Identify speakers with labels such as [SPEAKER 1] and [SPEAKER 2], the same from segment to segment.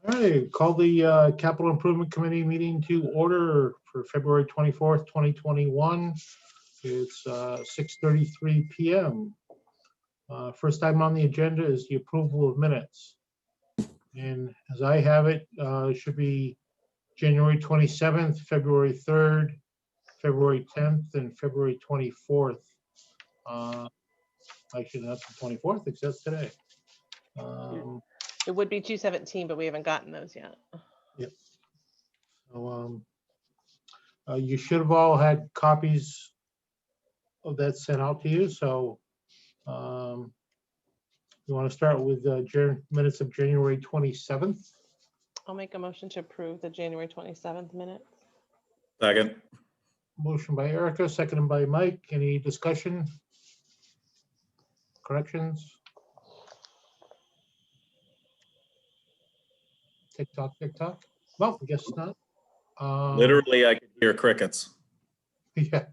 [SPEAKER 1] All right, call the Capital Improvement Committee meeting to order for February 24th, 2021. It's 6:33 p.m. First item on the agenda is the approval of minutes. And as I have it, it should be January 27th, February 3rd, February 10th, and February 24th. Actually, that's the 24th, except today.
[SPEAKER 2] It would be 2/17, but we haven't gotten those yet.
[SPEAKER 1] Yep. So you should have all had copies of that sent out to you. So you want to start with minutes of January 27th?
[SPEAKER 2] I'll make a motion to approve the January 27th minutes.
[SPEAKER 3] Second.
[SPEAKER 1] Motion by Erica, seconded by Mike. Any discussion? Corrections? Tick tock, tick tock. Well, I guess not.
[SPEAKER 3] Literally, I could hear crickets.
[SPEAKER 1] Yeah.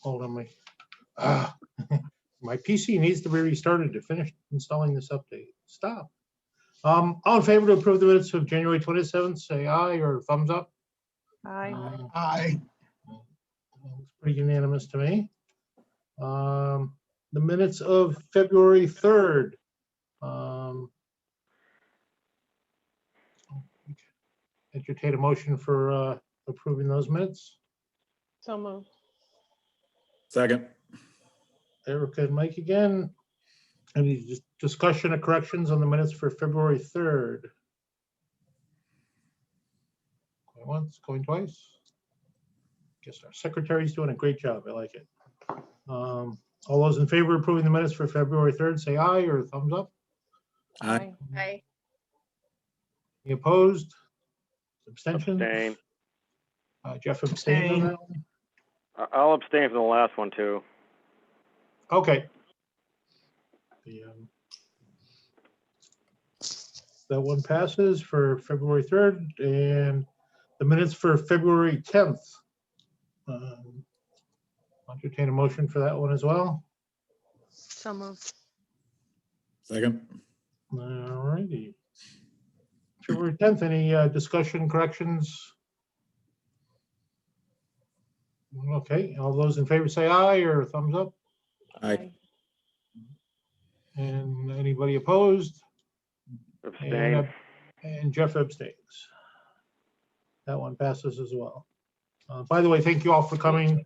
[SPEAKER 1] Hold on, my PC needs to be restarted to finish installing this update. Stop. All in favor to approve the minutes of January 27th, say aye or thumbs up.
[SPEAKER 2] Aye.
[SPEAKER 1] Aye. Looks pretty unanimous to me. The minutes of February 3rd. Entertain a motion for approving those minutes.
[SPEAKER 2] So moved.
[SPEAKER 3] Second.
[SPEAKER 1] Erica and Mike again. Any discussion or corrections on the minutes for February 3rd? Going once, going twice. Guess our secretary's doing a great job. I like it. All those in favor of approving the minutes for February 3rd, say aye or thumbs up.
[SPEAKER 3] Aye.
[SPEAKER 2] Aye.
[SPEAKER 1] Any opposed? Abstentions?
[SPEAKER 4] Abstain.
[SPEAKER 1] Jeff abstained on that one?
[SPEAKER 4] I'll abstain from the last one too.
[SPEAKER 1] Okay. That one passes for February 3rd, and the minutes for February 10th. Entertain a motion for that one as well.
[SPEAKER 2] So moved.
[SPEAKER 3] Second.
[SPEAKER 1] All righty. February 10th, any discussion, corrections? Okay, all those in favor say aye or thumbs up.
[SPEAKER 3] Aye.
[SPEAKER 1] And anybody opposed?
[SPEAKER 4] Abstain.
[SPEAKER 1] And Jeff abstains. That one passes as well. By the way, thank you all for coming.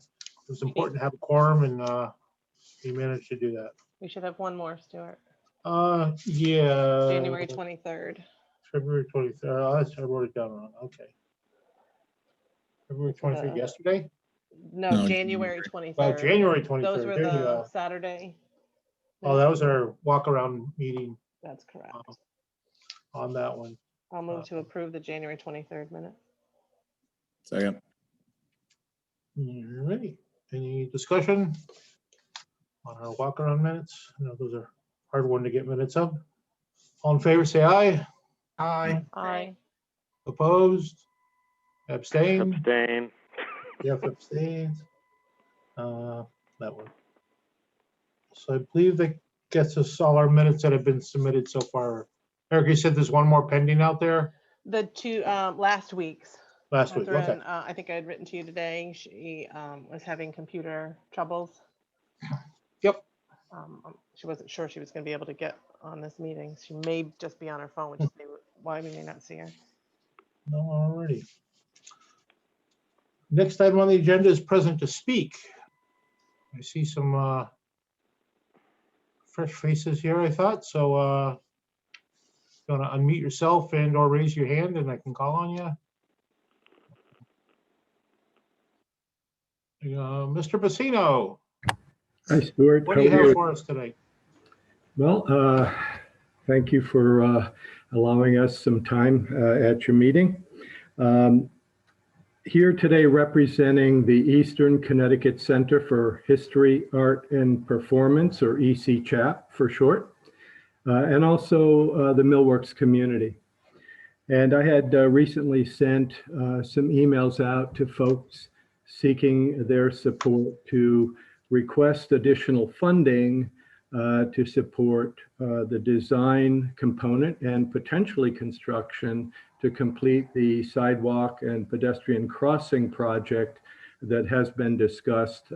[SPEAKER 1] It was important to have a quorum, and you managed to do that.
[SPEAKER 2] We should have one more, Stuart.
[SPEAKER 1] Yeah.
[SPEAKER 2] January 23rd.
[SPEAKER 1] February 23rd. I wrote it down wrong. Okay. February 23rd, yesterday?
[SPEAKER 2] No, January 23rd.
[SPEAKER 1] Oh, January 23rd.
[SPEAKER 2] Those were
[SPEAKER 1] There you
[SPEAKER 2] the
[SPEAKER 1] go.
[SPEAKER 2] Saturday.
[SPEAKER 1] Oh, that was our walk around meeting
[SPEAKER 2] That's correct.
[SPEAKER 1] on that one.
[SPEAKER 2] I'll move to approve the January 23rd minutes.
[SPEAKER 3] Second.
[SPEAKER 1] All right. Any discussion on our walk around minutes? I know those are hard one to get minutes of. All in favor, say aye. Aye.
[SPEAKER 2] Aye.
[SPEAKER 1] Opposed? Abstain?
[SPEAKER 4] Abstain.
[SPEAKER 1] Jeff abstains. That one. So I believe that gets us all our minutes that have been submitted so far. Eric, you said there's one more pending out there?
[SPEAKER 2] The two last week's.
[SPEAKER 1] Last week, okay.
[SPEAKER 2] Catherine, I think I had written to you today. She was having computer troubles.
[SPEAKER 1] Yep.
[SPEAKER 2] She wasn't sure she was going to be able to get on this meeting. She may just be on her phone, which is why we may not see her.
[SPEAKER 1] No, already. Next item on the agenda is present to speak. I see some fresh faces here, I thought. So you want to unmute yourself and or raise your hand and I can call on you. Mr. Pacino.
[SPEAKER 5] Hi, Stuart.
[SPEAKER 1] What do you have for us today?
[SPEAKER 5] Well, thank you for allowing us some time at your meeting. Here today representing the Eastern Connecticut Center for History, Art, and Performance, or ECCHAP for short, and also the Millworks community. And I had recently sent some emails out to folks seeking their support to request additional funding to support the design component and potentially construction to complete the sidewalk and pedestrian crossing project that has been discussed,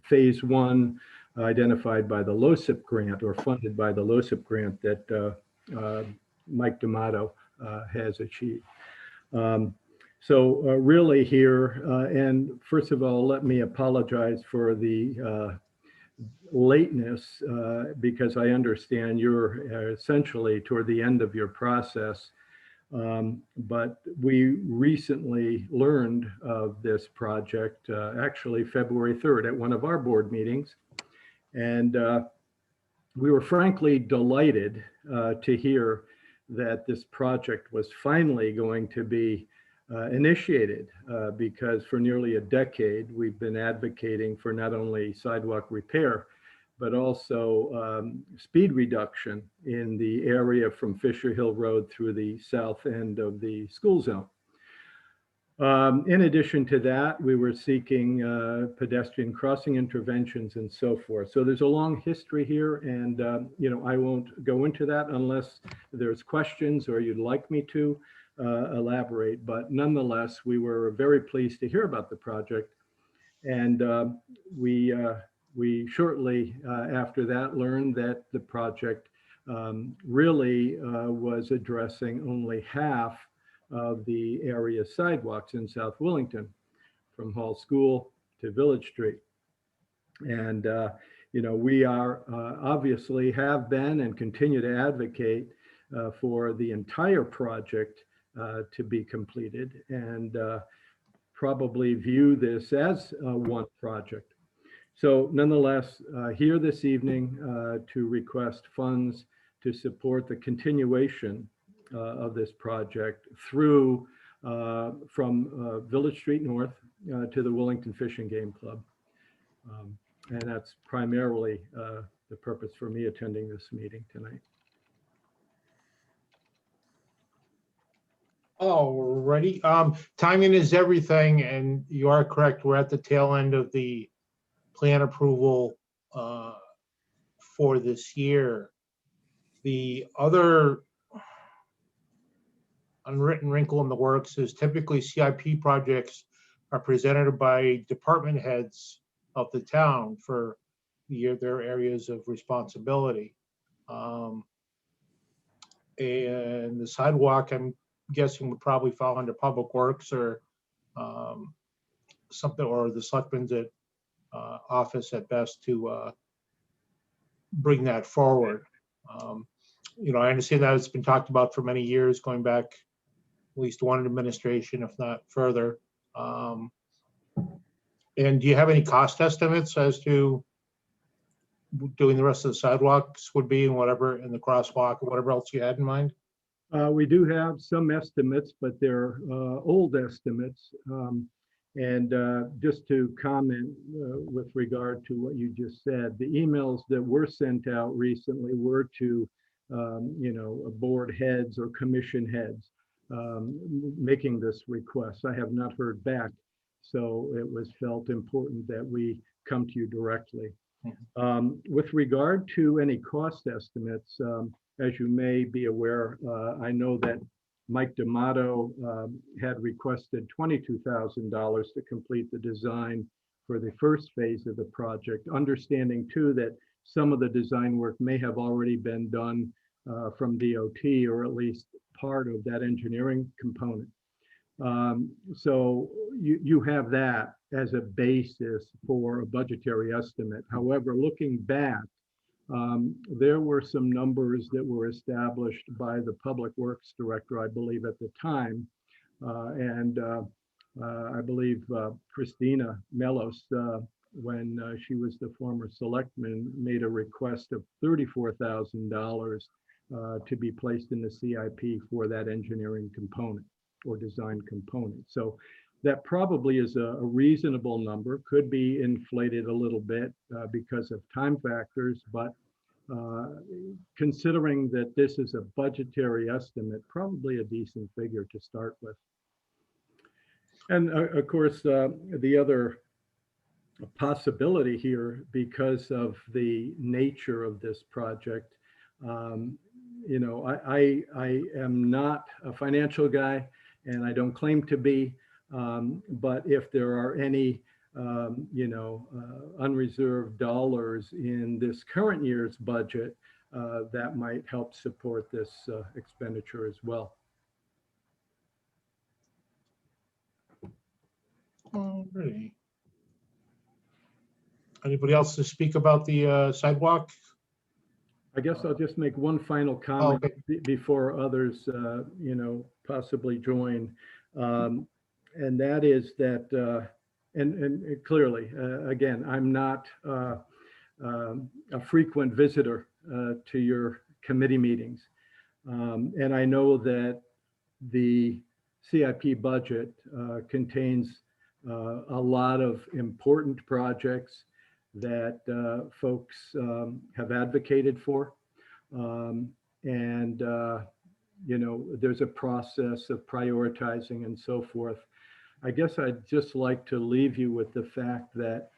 [SPEAKER 5] phase one, identified by the LoCIP grant or funded by the LoCIP grant that Mike D'Amato has achieved. So really here, and first of all, let me apologize for the lateness because I understand you're essentially toward the end of your process. But we recently learned of this project, actually February 3rd at one of our board meetings. And we were frankly delighted to hear that this project was finally going to be initiated because for nearly a decade, we've been advocating for not only sidewalk repair, but also speed reduction in the area from Fisher Hill Road through the south end of the school zone. In addition to that, we were seeking pedestrian crossing interventions and so forth. So there's a long history here, and I won't go into that unless there's questions or you'd like me to elaborate. But nonetheless, we were very pleased to hear about the project, and we shortly after that learned that the project really was addressing only half of the area sidewalks in South Wellington, from Hall School to Village Street. And, we are obviously have been and continue to advocate for the entire project to be completed and probably view this as one project. So nonetheless, here this evening to request funds to support the continuation of this project through from Village Street North to the Wellington Fish and Game Club. And that's primarily the purpose for me attending this meeting tonight.
[SPEAKER 1] Alrighty, timing is everything, and you are correct. We're at the tail end of the plan approval for this year. The other unwritten wrinkle in the works is typically CIP projects are presented by department heads of the town for their areas of responsibility. And the sidewalk, I'm guessing, would probably fall under Public Works or something, or the selectmen's office at best to bring that forward. I understand that it's been talked about for many years, going back at least one administration, if not further. And do you have any cost estimates as to doing the rest of the sidewalks would be, and whatever, in the crosswalk, or whatever else you had in mind?
[SPEAKER 5] We do have some estimates, but they're old estimates. And just to comment with regard to what you just said, the emails that were sent out recently were to, board heads or commission heads making this request. I have not heard back, so it was felt important that we come to you directly. With regard to any cost estimates, as you may be aware, I know that Mike D'Amato had requested $22,000 to complete the design for the first phase of the project, understanding too that some of the design work may have already been done from DOT, or at least part of that engineering component. So you have that as a basis for a budgetary estimate. However, looking back, there were some numbers that were established by the Public Works Director, I believe, at the time. And I believe Christina Melos, when she was the former selectman, made a request of $34,000 to be placed in the CIP for that engineering component or design component. So that probably is a reasonable number, could be inflated a little bit because of time factors, but considering that this is a budgetary estimate, probably a decent figure to start with. And of course, the other possibility here, because of the nature of this project, you know, I am not a financial guy, and I don't claim to be. But if there are any, you know, unreserved dollars in this current year's budget, that might help support this expenditure as well.
[SPEAKER 1] Alrighty. Anybody else to speak about the sidewalk?
[SPEAKER 5] I guess I'll just make one final comment
[SPEAKER 1] Okay.
[SPEAKER 5] before others, you know, possibly join. And that is that, and clearly, again, I'm not a frequent visitor to your committee meetings. And I know that the CIP budget contains a lot of important projects that folks have advocated for. And, you know, there's a process of prioritizing and so forth. I guess I'd just like to leave you with the fact that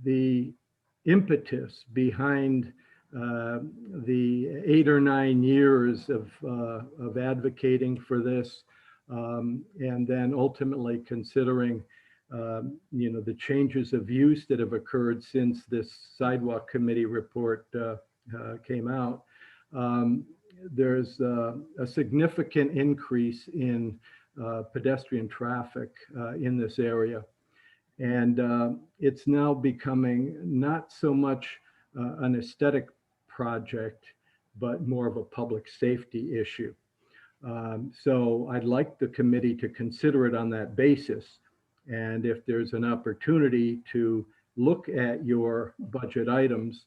[SPEAKER 5] the impetus behind the 8 or 9 years of advocating for this, and then ultimately considering, you know, the changes of use that have occurred since this sidewalk committee report came out. There's a significant increase in pedestrian traffic in this area. And it's now becoming not so much an aesthetic project, but more of a public safety issue. So I'd like the committee to consider it on that basis. And if there's an opportunity to look at your budget items,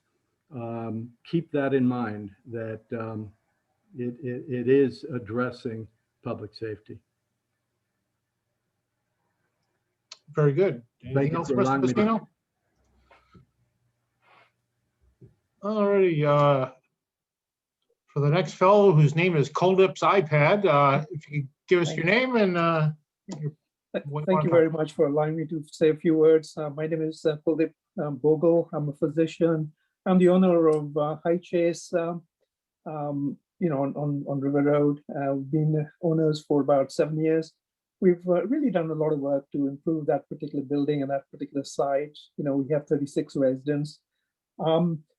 [SPEAKER 5] keep that in mind, that it is addressing public safety.
[SPEAKER 1] Very good.
[SPEAKER 5] Thank
[SPEAKER 1] Anything
[SPEAKER 5] you
[SPEAKER 1] else,
[SPEAKER 5] for
[SPEAKER 1] Mr.
[SPEAKER 5] allowing me to-
[SPEAKER 1] Pacino? Alrighty, for the next fellow whose name is Coldip's iPad, if you could give us your name and what
[SPEAKER 6] Thank you very much for allowing me to say a few words. My name is Kuldip Bogle. I'm a physician. I'm the owner of High Chase, you know, on River Road. We've been owners for about 7 years. We've really done a lot of work to improve that particular building and that particular site. You know, we have 36 residents.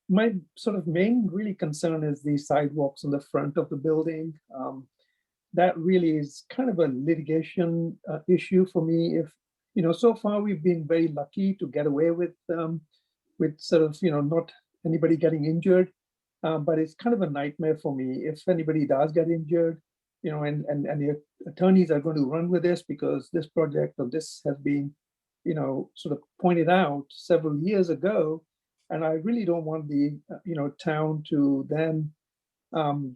[SPEAKER 6] My sort of main really concern is the sidewalks on the front of the building. That really is kind of a litigation issue for me. If, you know, so far we've been very lucky to get away with sort of, you know, not anybody getting injured, but it's kind of a nightmare for me if anybody does get injured, you know, and the attorneys are going to run with this because this project or this has been, you know, sort of pointed out several years ago. And I really don't want the, you know, town to then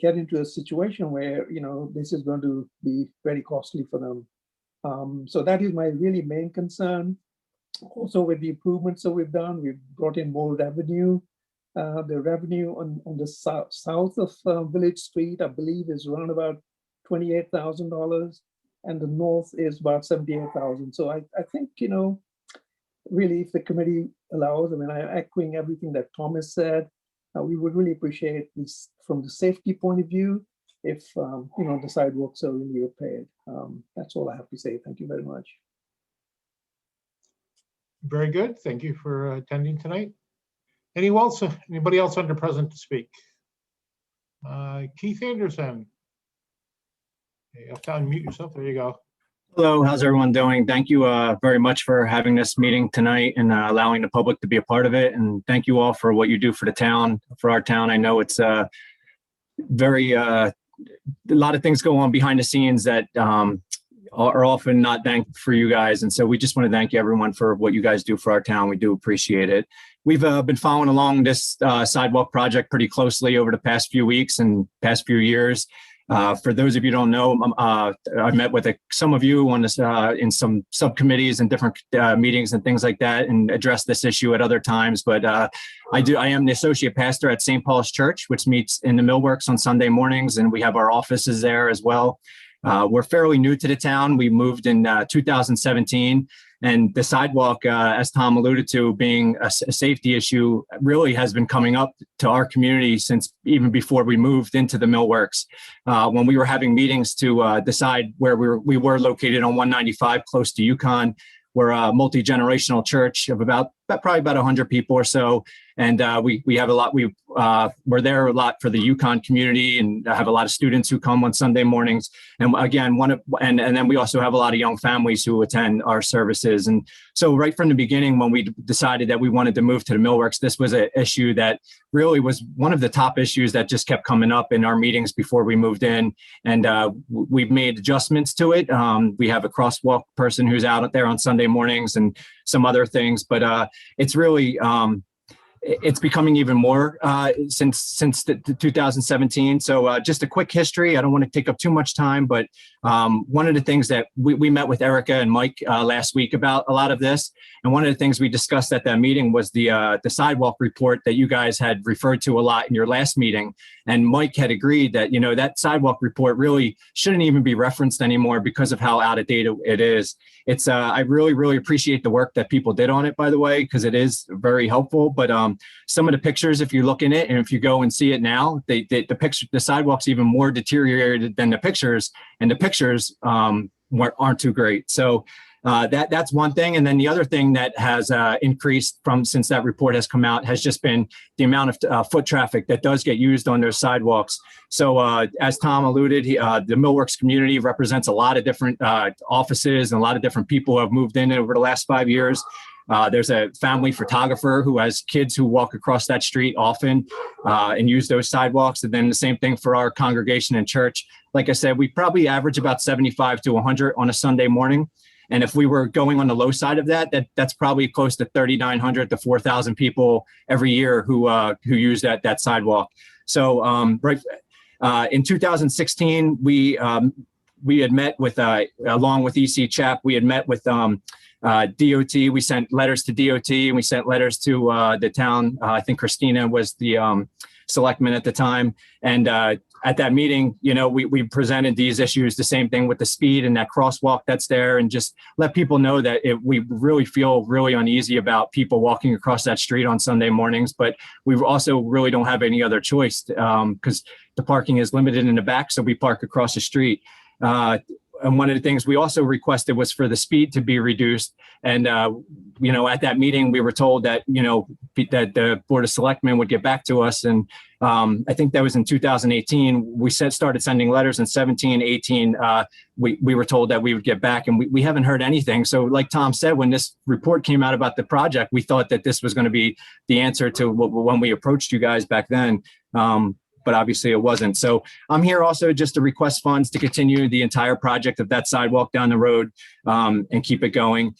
[SPEAKER 6] get into a situation where, you know, this is going to be very costly for them. So that is my really main concern. Also, with the improvements that we've done, we've brought in more revenue. The revenue on the south of Village Street, I believe, is around about $28,000, and the north is about $78,000. So I think, you know, really, if the committee allows, I mean, I'm echoing everything that Thomas said. We would really appreciate this from the safety point of view if, you know, the sidewalks are really repaired. That's all I have to say. Thank you very much.
[SPEAKER 1] Very good. Thank you for attending tonight. Anybody else under present to speak? Keith Anderson. You have to unmute yourself. There you go.
[SPEAKER 7] Hello, how's everyone doing? Thank you very much for having this meeting tonight and allowing the public to be a part of it. And thank you all for what you do for the town, for our town. I know it's very, a lot of things go on behind the scenes that are often not thanked for you guys. And so we just want to thank you everyone for what you guys do for our town. We do appreciate it. We've been following along this sidewalk project pretty closely over the past few weeks and past few years. For those of you who don't know, I met with some of you on this in some subcommittees and different meetings and things like that, and addressed this issue at other times. But I am the associate pastor at St. Paul's Church, which meets in the Millworks on Sunday mornings, and we have our offices there as well. We're fairly new to the town. We moved in 2017. And the sidewalk, as Tom alluded to, being a safety issue, really has been coming up to our community since even before we moved into the millworks. When we were having meetings to decide where we were located on 195, close to Yukon. We're a multi-generational church of probably about 100 people or so. And we have a lot, we're there a lot for the Yukon community, and have a lot of students who come on Sunday mornings. And again, and then we also have a lot of young families who attend our services. And so right from the beginning, when we decided that we wanted to move to the millworks, this was an issue that really was one of the top issues that just kept coming up in our meetings before we moved in. And we've made adjustments to it. We have a crosswalk person who's out there on Sunday mornings and some other things, but it's really, it's becoming even more since the 2017. So just a quick history. I don't want to take up too much time, but one of the things that we met with Erica and Mike last week about a lot of this. And one of the things we discussed at that meeting was the sidewalk report that you guys had referred to a lot in your last meeting. And Mike had agreed that, that sidewalk report really shouldn't even be referenced anymore because of how out of date it is. It's I really, really appreciate the work that people did on it, by the way, because it is very helpful. But some of the pictures, if you look in it and if you go and see it now, the sidewalk's even more deteriorated than the pictures, and the pictures aren't too great. So that's one thing. And then the other thing that has increased since that report has come out has just been the amount of foot traffic that does get used on those sidewalks. So as Tom alluded, the millworks community represents a lot of different offices and a lot of different people who have moved in over the last 5 years. There's a family photographer who has kids who walk across that street often and use those sidewalks. And then the same thing for our congregation and church. Like I said, we probably average about 75 to 100 on a Sunday morning. And if we were going on the low side of that's probably close to 3,900 to 4,000 people every year who use that sidewalk. So in 2016, we had met with along with EC Chap, we had met with DOT. We sent letters to DOT, and we sent letters to the town. I think Christina was the selectman at the time. And at that meeting, we presented these issues, the same thing with the speed and that crosswalk that's there, and just let people know that we really feel really uneasy about people walking across that street on Sunday mornings. But we also really don't have any other choice because the parking is limited in the back. So we park across the street. And one of the things we also requested was for the speed to be reduced. And, at that meeting, we were told that, that the Board of Selectmen would get back to us. And I think that was in 2018. We started sending letters in 17, 18. We were told that we would get back, and we haven't heard anything. So like Tom said, when this report came out about the project, we thought that this was going to be the answer to when we approached you guys back then. But obviously it wasn't. So I'm here also just to request funds to continue the entire project of that sidewalk down the road and keep it going.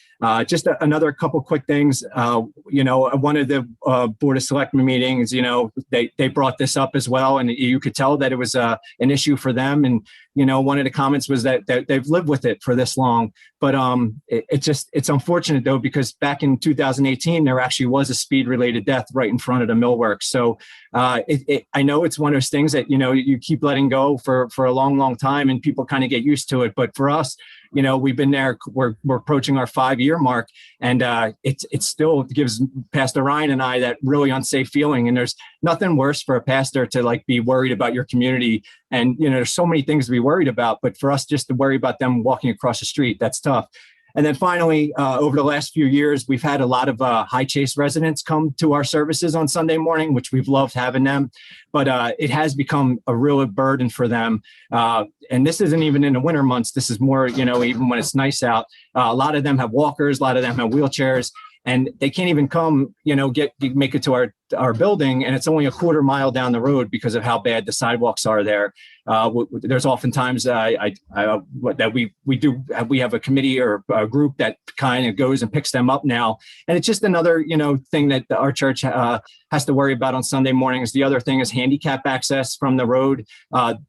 [SPEAKER 7] Just another couple quick things. One of the Board of Selectmen meetings, they brought this up as well, and you could tell that it was an issue for them. And one of the comments was that they've lived with it for this long. But it's unfortunate though, because back in 2018 there actually was a speed-related death right in front of the millworks. So I know it's one of those things that you keep letting go for a long time, and people kind of get used to it. But for us, we've been there. We're approaching our 5-year mark, and it still gives Pastor Ryan and I that really unsafe feeling. And there's nothing worse for a pastor to be worried about your community. And there's so many things to be worried about, but for us just to worry about them walking across the street, that's tough. And then finally, over the last few years, we've had a lot of High Chase residents come to our services on Sunday morning, which we've loved having them. But it has become a real burden for them. And this isn't even in the winter months. This is more, even when it's nice out. A lot of them have walkers, a lot of them have wheelchairs, and they can't even come, make it to our building. And it's only a quarter mile down the road because of how bad the sidewalks are there. There's oftentimes that we have a committee or a group that kind of goes and picks them up now. And it's just another, thing that our church has to worry about on Sunday mornings. The other thing is handicap access from the road.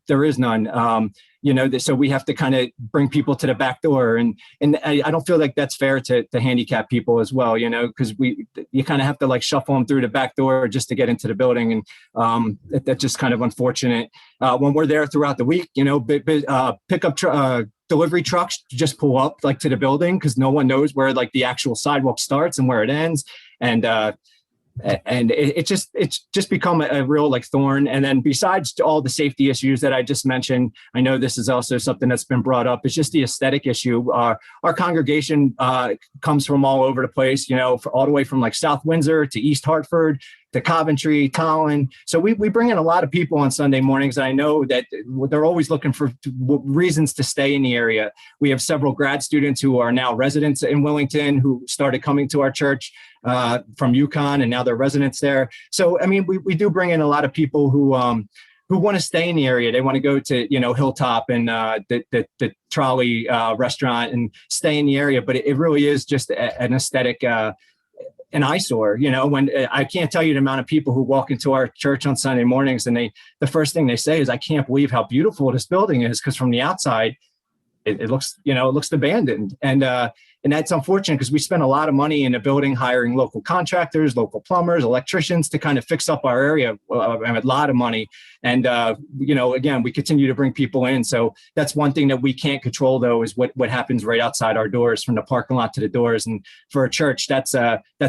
[SPEAKER 7] There is none. So we have to kind of bring people to the back door, and I don't feel like that's fair to handicap people as well, because you kind of have to shuffle them through the back door door just to get into the building. And that's just kind of unfortunate. When we're there throughout the week, delivery trucks just pull up like to the building because no one knows where like the actual sidewalk starts and where it ends. And it's just become a real like thorn. And then besides all the safety issues that I just mentioned, I know this is also something that's been brought up. It's just the aesthetic issue. Our congregation comes from all over the place, all the way from like South Windsor to East Hartford to Coventry, Tallinn. So we bring in a lot of people on Sunday mornings. And I know that they're always looking for reasons to stay in the area. We have several grad students who are now residents in Wellington who started coming to our church from UConn, and now they're residents there. So, I mean, we do bring in a lot of people who want to stay in the area. They want to go to, Hilltop and the Trolley restaurant and stay in the area. But it really is just an aesthetic an eyesore, when I can't tell you the amount of people who walk into our church on Sunday mornings and the first thing they say is, I can't believe how beautiful this building is. Because from the outside, it looks, it looks abandoned. And that's unfortunate because we spend a lot of money in the building, hiring local contractors, local plumbers, electricians to kind of fix up our area, a lot of money. And, again, we continue to bring people in. So that's one thing that we can't control, though, is what happens right outside our doors, from the parking lot to the doors. And for a church, that's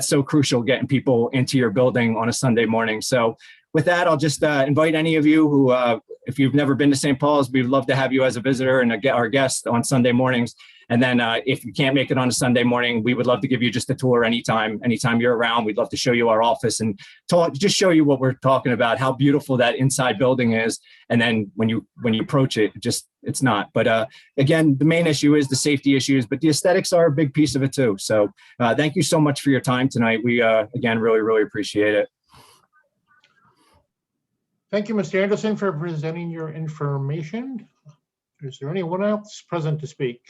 [SPEAKER 7] so crucial, getting people into your building on a Sunday morning. So with that, I'll just invite any of you who, if you've never been to St. Paul's, we'd love to have you as a visitor and our guest on Sunday mornings. And then if you can't make it on a Sunday morning, we would love to give you just a tour anytime you're around. We'd love to show you our office and just show you what we're talking about, how beautiful that inside building is. And then when you approach it, it's not. But again, the main issue is the safety issues, but the aesthetics are a big piece of it too. So thank you so much for your time tonight. We, again, really, really appreciate it.
[SPEAKER 1] Thank you, Mr. Anderson, for presenting your information. Is there anyone else present to speak?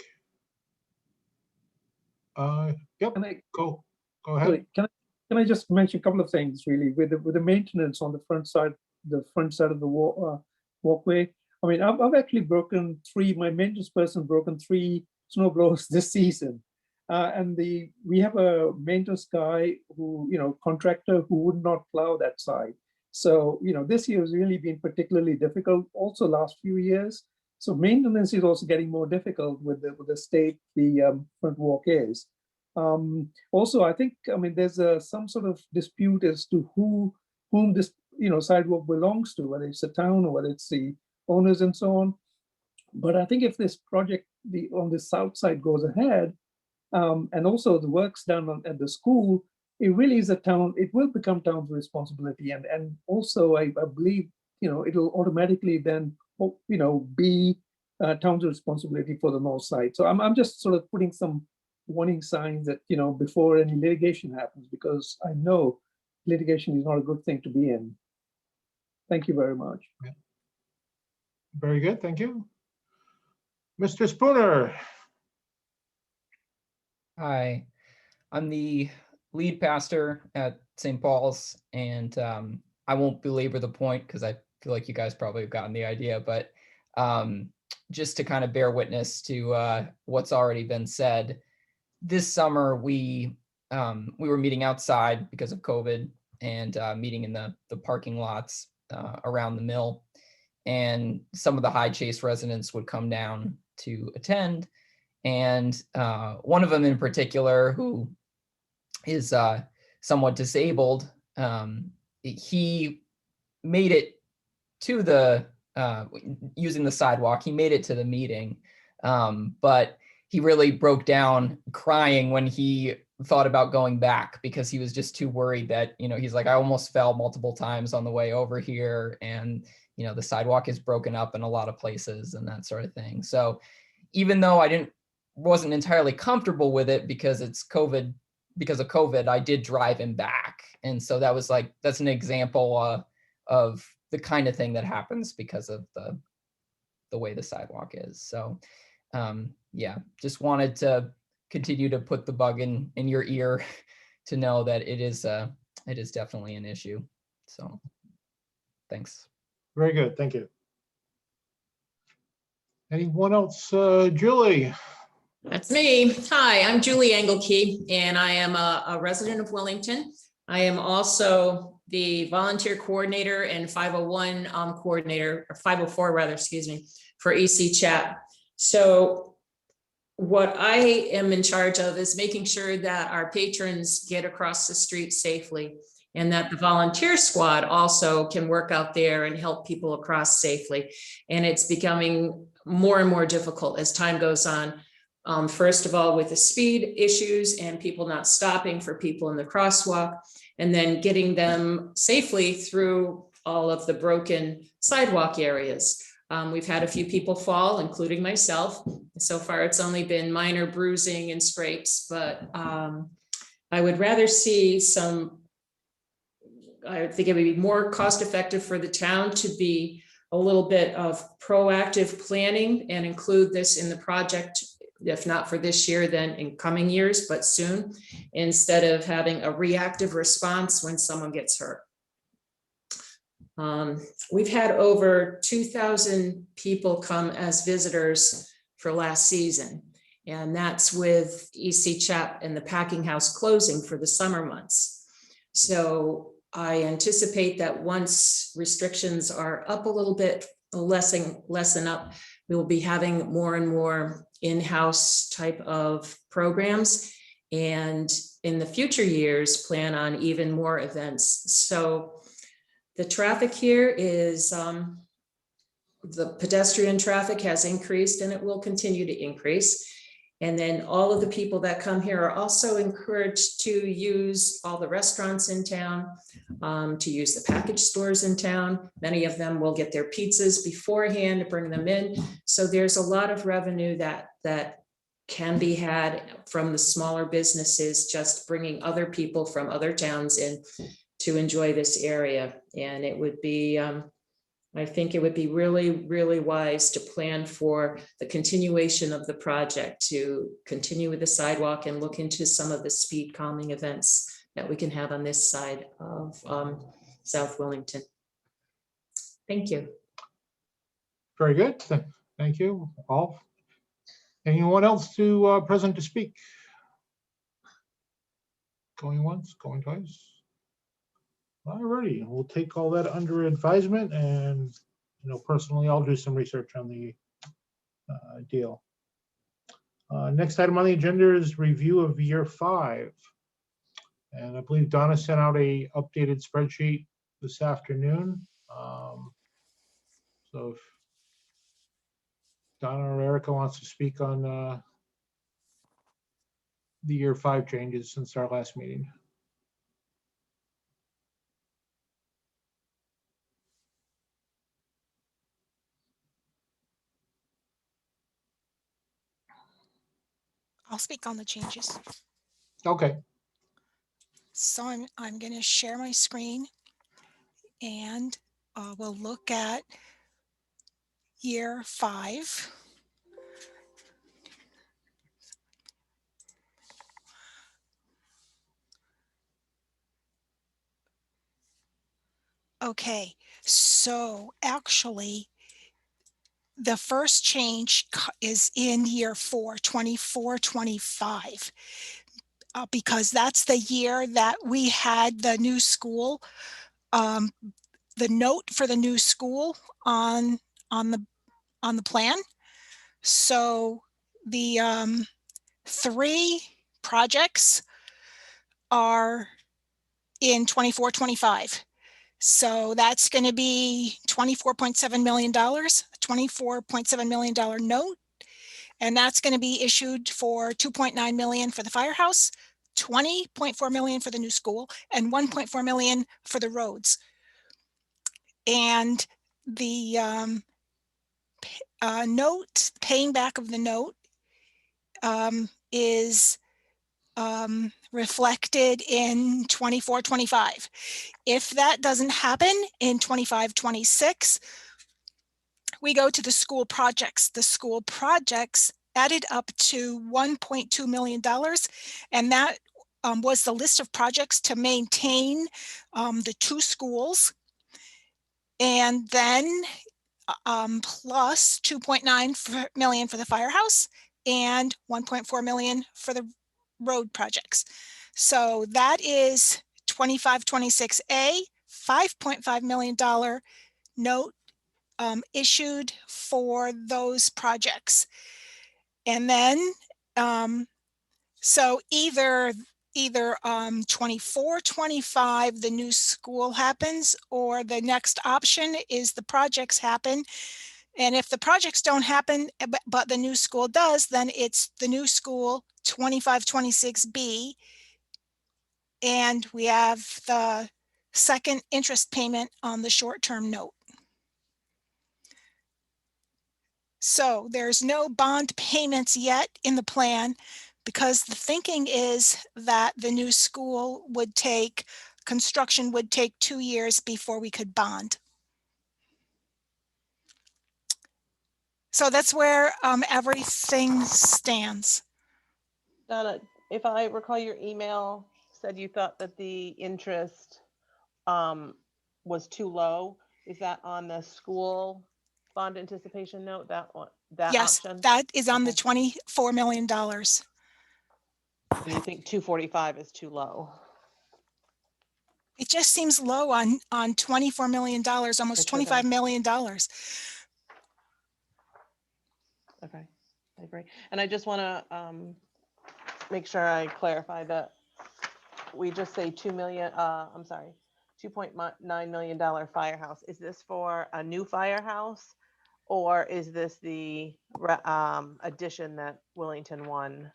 [SPEAKER 1] Yep, go ahead.
[SPEAKER 6] Sorry, can I just mention a couple of things really with the maintenance on the front side of the walkway. I mean, I've actually my maintenance person broken 3 snow blowers this season. And we have a maintenance guy who, contractor who would not plow that side. So, this year has really been particularly difficult, also last few years. So maintenance is also getting more difficult with the state the front walk is. Also, I think, there's some sort of dispute as to whom this sidewalk belongs to, whether it's the town or whether it's the owners and so on. But I think if this project on the south side goes ahead, and also the work's done at the school, it really is it will become town's responsibility. And also I believe, it'll automatically then, be town's responsibility for the north side. So I'm just sort of putting some warning signs that, before any litigation happens, because I know litigation is not a good thing to be in. Thank you very much.
[SPEAKER 1] Very good, thank you. Mr. Spooner.
[SPEAKER 8] Hi, I'm the lead pastor at St. Paul's, and I won't belabor the point because I feel like you guys probably have gotten the idea, but just to kind of bear witness to what's already been said, this summer we were meeting outside because of COVID and meeting in the parking lots around the mill, and some of the High Chase residents would come down to attend, and one of them in particular, who is somewhat disabled, he made it to the using the sidewalk. He made it to the meeting, but he really broke down crying when he thought about going back because he was just too worried that, he's like, I almost fell multiple times on the way over here, and the sidewalk is broken up in a lot of places and that sort of thing. So even though I wasn't entirely comfortable with it because of COVID, I did drive him back. And so that's an example of the kind of thing that happens because of the way the sidewalk is. So yeah, just wanted to continue to put the bug in your ear to know that it is definitely an issue. So thanks.
[SPEAKER 1] Very good, thank you. Anyone else? Julie?
[SPEAKER 9] That's me. Hi, I'm Julie Engelke, and I am a resident of Wellington. I am also the volunteer coordinator and 501 coordinator, or 504 rather, excuse me, for EC Chat. So what I am in charge of is making sure that our patrons get across the street safely, and that the volunteer squad also can work out there and help people across safely. And it's becoming more and more difficult as time goes on. First of all, with the speed issues and people not stopping for people in the crosswalk, and then getting them safely through all of the broken sidewalk areas. We've had a few people fall, including myself. So far, it's only been minor bruising and scrapes, but I would rather see I think it would be more cost effective for the town to be a little bit of proactive planning and include this in the project, if not for this year, then in coming years, but soon, instead of having a reactive response when someone gets hurt. We've had over 2,000 people come as visitors for last season, and that's with EC Chat and the packing house closing for the summer months. So I anticipate that once restrictions are up a little bit, lessen up, we will be having more and more in-house type of programs, and in the future years plan on even more events. So the traffic here is the pedestrian traffic has increased, and it will continue to increase. And then all of the people that come here are also encouraged to use all the restaurants in town, to use the package stores in town. Many of them will get their pizzas beforehand to bring them in. So there's a lot of revenue that can be had from the smaller businesses, just bringing other people from other towns in to enjoy this area. And it would be, I think it would be really, really wise to plan for the continuation of the project, to continue with the sidewalk and look into some of the speed calming events that we can have on this side of South Wilmington. Thank you.
[SPEAKER 1] Very good. Thank you all. Anyone else present to speak? Going once, going twice. All righty, we'll take all that under advisement, and personally, I'll do some research on the deal. Next item on the agenda is review of year 5, and I believe Donna sent out a updated spreadsheet this afternoon. So if Donna or Erica wants to speak on the year 5 changes since our last meeting.
[SPEAKER 10] I'll speak on the changes.
[SPEAKER 1] Okay.
[SPEAKER 10] So I'm going to share my screen, and we'll look at year 5. Okay, so actually, the first change is in year 4, 24-25, because that's the year that we had the new school, the note for the new school on the plan. So the 3 projects are in 24-25. So that's going to be $24.7 million, $24.7 million note, and that's going to be issued for $2.9 million for the firehouse, $20.4 million for the new school, and $1.4 million for the roads. And the note, paying back of the note, is reflected in 24-25. If that doesn't happen in 25-26, we go to the school projects. The school projects added up to $1.2 million, and that was the list of projects to maintain the 2 schools, and then plus $2.9 million for the firehouse and $1.4 million for the road projects. So that is 2526A, $5.5 million note issued for those projects. And then, so either 24, 25, the new school happens, or the next option is the projects happen. And if the projects don't happen, but the new school does, then it's the new school 2526B. And we have the second interest payment on the short-term note. So there's no bond payments yet in the plan, because the thinking is that the new school would take, construction would take 2 years before we could bond. So that's where everything stands.
[SPEAKER 2] Donna, if I recall, your email said you thought that the interest was too low. Is that on the school bond anticipation note, that one, that
[SPEAKER 10] Yes,
[SPEAKER 2] option?
[SPEAKER 10] that is on the
[SPEAKER 2] Okay.
[SPEAKER 10] $24 million.
[SPEAKER 2] And you think 245 is too low?
[SPEAKER 10] It just seems low on $24 million, almost
[SPEAKER 2] It sure
[SPEAKER 10] $25
[SPEAKER 2] does.
[SPEAKER 10] million.
[SPEAKER 2] Okay, I agree. And I just want to make sure I clarify that we just say 2 million, I'm sorry, $2.9 million firehouse. Is this for a new firehouse, or is this the addition that Wellington 1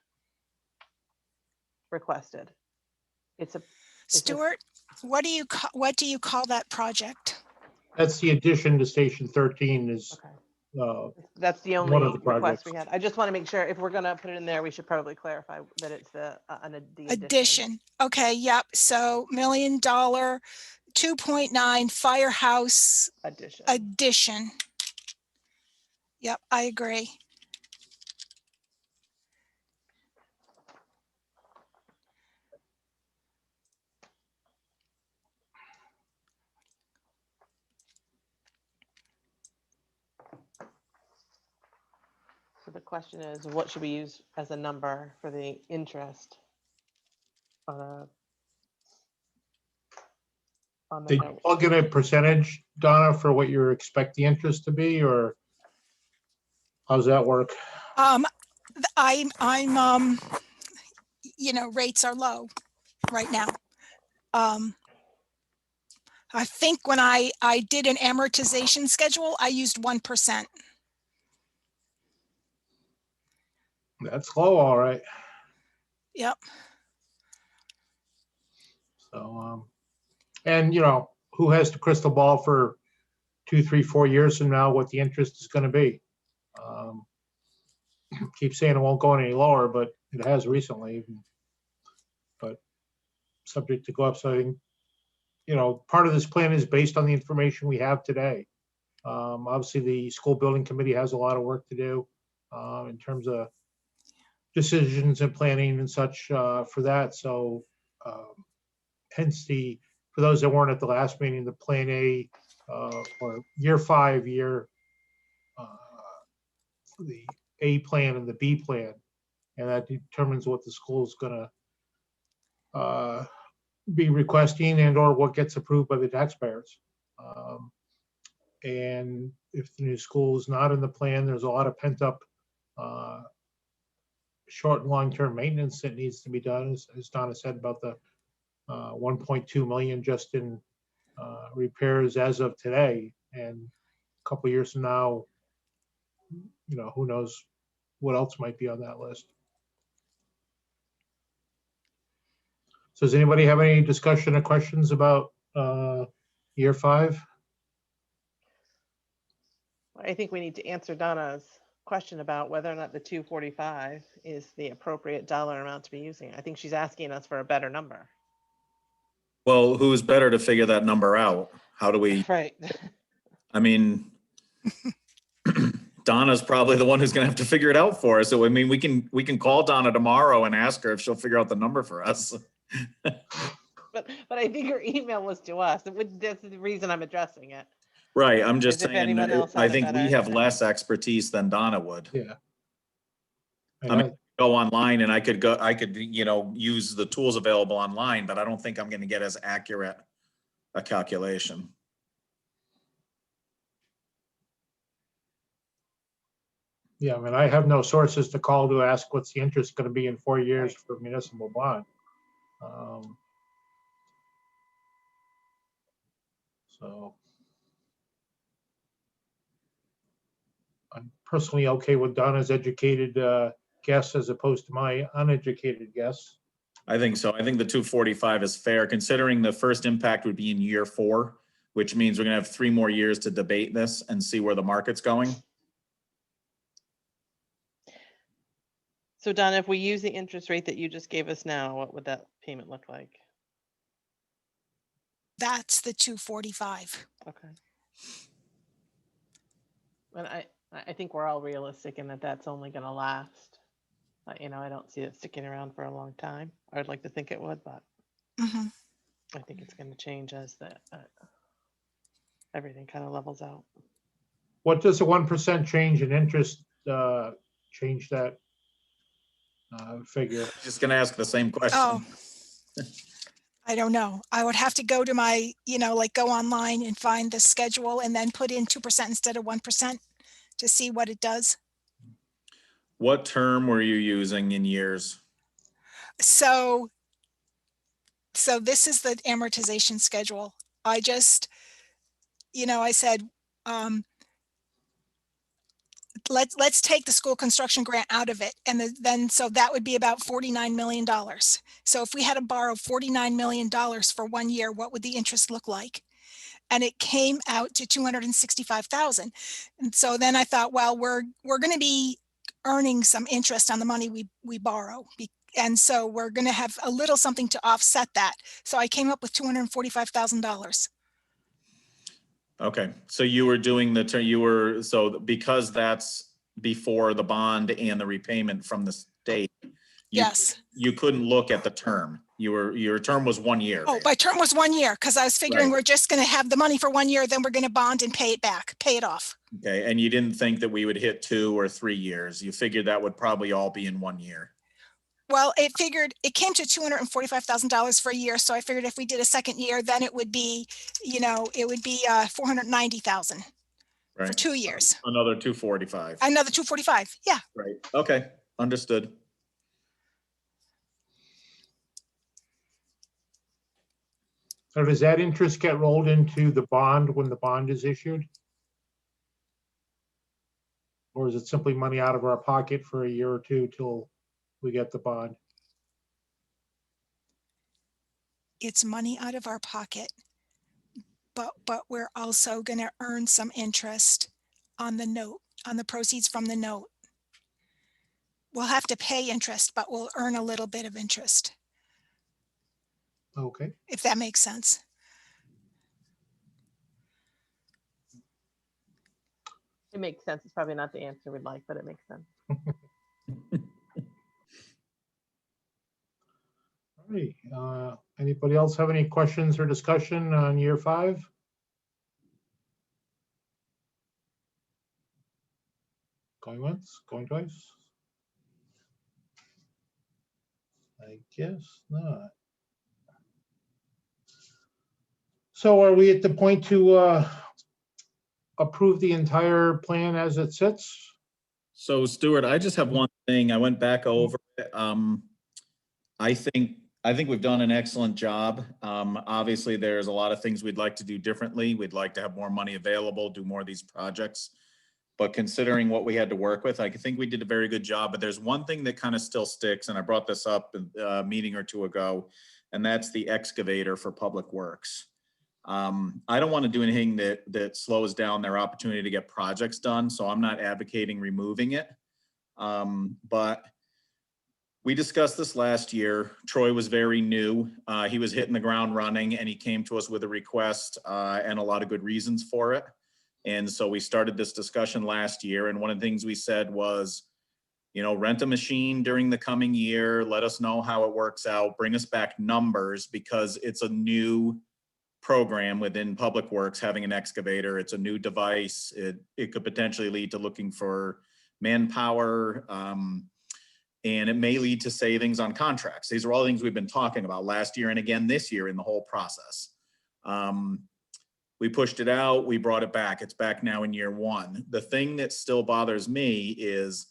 [SPEAKER 2] requested? It's a
[SPEAKER 10] Stuart, what do you call that project?
[SPEAKER 1] That's the addition to Station 13 is
[SPEAKER 2] okay. That's the
[SPEAKER 1] one
[SPEAKER 2] only
[SPEAKER 1] of the
[SPEAKER 2] request
[SPEAKER 1] projects.
[SPEAKER 2] we had. I just want to make sure if we're going to put it in there, we should probably clarify that it's the
[SPEAKER 10] Addition. Okay, yep. So $1 million, 2.9 firehouse addition. Yep, I agree.
[SPEAKER 2] So the question is, what should we use as a number for the interest on the
[SPEAKER 1] They
[SPEAKER 2] note?
[SPEAKER 1] plug in a percentage, Donna, for what you expect the interest to be, or how's that work?
[SPEAKER 10] I'm rates are low right now. I think when I did an amortization schedule, I used 1%.
[SPEAKER 1] That's low, all right.
[SPEAKER 10] Yep.
[SPEAKER 1] So, and who has the crystal ball for 2, 3, 4 years from now, what the interest is going to be? Keep saying it won't go any lower, but it has recently, but subject to go up. So I think, part of this plan is based on the information we have today. Obviously, the school building committee has a lot of work to do in terms of decisions and planning and such for that. So hence for those that weren't at the last meeting, the Plan A or year 5 the A plan and the B plan, and that determines what the school is going to be requesting and or what gets approved by the taxpayers. And if the new school is not in the plan, there's a lot of pent up short and long-term maintenance that needs to be done, as Donna said, about the 1.2 million just in repairs as of today. And a couple of years from now, who knows what else might be on that list. So does anybody have any discussion or questions about year 5?
[SPEAKER 2] I think we need to answer Donna's question about whether or not the 245 is the appropriate dollar amount to be using. I think she's asking us for a better number.
[SPEAKER 3] Well, who's better to figure that number out? How do we,
[SPEAKER 2] Right.
[SPEAKER 3] I mean, Donna's probably the one who's gonna have to figure it out for us. So I mean, we can call Donna tomorrow and ask her if she'll figure out the number for us.
[SPEAKER 2] But I think her email was to us. That's the reason I'm addressing it.
[SPEAKER 3] Right, I'm just
[SPEAKER 2] As if
[SPEAKER 3] saying,
[SPEAKER 2] anyone else
[SPEAKER 3] I
[SPEAKER 2] had a
[SPEAKER 3] think we
[SPEAKER 2] better-
[SPEAKER 3] have less expertise than Donna would.
[SPEAKER 1] Yeah.
[SPEAKER 3] I mean, go online and I could, you know, use the tools available online, but I don't think I'm going to get as accurate a calculation.
[SPEAKER 1] Yeah, I mean, I have no sources to call to ask what's the interest going to be in 4 years for municipal bond. So I'm personally okay with Donna's educated guess as opposed to my uneducated guess.
[SPEAKER 3] I think so. I think the 245 is fair, considering the first impact would be in year 4, which means we're gonna have 3 more years to debate this and see where the market's going.
[SPEAKER 2] So Donna, if we use the interest rate that you just gave us now, what would that payment look like?
[SPEAKER 10] That's the 245.
[SPEAKER 2] Okay. And I think we're all realistic in that that's only going to last. You know, I don't see it sticking around for a long time. I'd like to think it would, but
[SPEAKER 10] Mhm.
[SPEAKER 2] I think it's going to change as the everything kind of levels out.
[SPEAKER 1] What does a 1% change in interest change that figure?
[SPEAKER 3] Just gonna ask the same question.
[SPEAKER 10] Oh, I don't know. I would have to go to my, like go online and find the schedule and then put in 2% instead of 1% to see what it does.
[SPEAKER 3] What term were you using in years?
[SPEAKER 10] So this is the amortization schedule. I just, I said, let's take the school construction grant out of it. And then, so that would be about $49 million. So if we had to borrow $49 million for 1 year, what would the interest look like? And it came out to 265,000. And so then I thought, well, we're going to be earning some interest on the money we borrow. And so we're going to have a little something to offset that. So I came up with $245,000.
[SPEAKER 3] Okay, so you were doing so because that's before the bond and the repayment from the state.
[SPEAKER 10] Yes.
[SPEAKER 3] You couldn't look at the term. Your term was 1 year.
[SPEAKER 10] Oh, my term was 1 year because I was figuring
[SPEAKER 3] Right.
[SPEAKER 10] we're just going to have the money for 1 year, then we're going to bond and pay it off.
[SPEAKER 3] Okay, and you didn't think that we would hit 2 or 3 years. You figured that would probably all be in 1 year.
[SPEAKER 10] Well, it came to $245,000 for a year. So I figured if we did a second year, then it would be, $490,000 for
[SPEAKER 3] Right.
[SPEAKER 10] 2 years.
[SPEAKER 3] Another 245.
[SPEAKER 10] Another 245. Yeah.
[SPEAKER 3] Right. Okay, understood.
[SPEAKER 1] So does that interest get rolled into the bond when the bond is issued? Or is it simply money out of our pocket for a year or two till we get the bond?
[SPEAKER 10] It's money out of our pocket, but we're also going to earn some interest on the note, on the proceeds from the note. We'll have to pay interest, but we'll earn a little bit of interest,
[SPEAKER 1] Okay.
[SPEAKER 10] if that makes sense.
[SPEAKER 2] It makes sense. It's probably not the answer we'd like, but it makes sense.
[SPEAKER 1] All right. Anybody else have any questions or discussion on year 5? Going once, going twice? I guess not. So are we at the point to approve the entire plan as it sits?
[SPEAKER 3] So Stuart, I just have one thing. I went back over it. I think we've done an excellent job. Obviously, there's a lot of things we'd like to do differently. We'd like to have more money available, do more of these projects. But considering what we had to work with, I think we did a very good job. But there's one thing that kind of still sticks, and I brought this up a meeting or two ago, and that's the excavator for Public Works. I don't want to do anything that slows down their opportunity to get projects done, so I'm not advocating removing it. But we discussed this last year. Troy was very new. He was hitting the ground running, and he came to us with a request and a lot of good reasons for it. And so we started this discussion last year, and one of the things we said was, rent a machine during the coming year, let us know how it works out, bring us back numbers, because it's a new program within Public Works having an excavator. It's a new device. It could potentially lead to looking for manpower. And it may lead to savings on contracts. These are all things we've been talking about last year and again this year in the whole process. We pushed it out, we brought it back. It's back now in year one. The thing that still bothers me is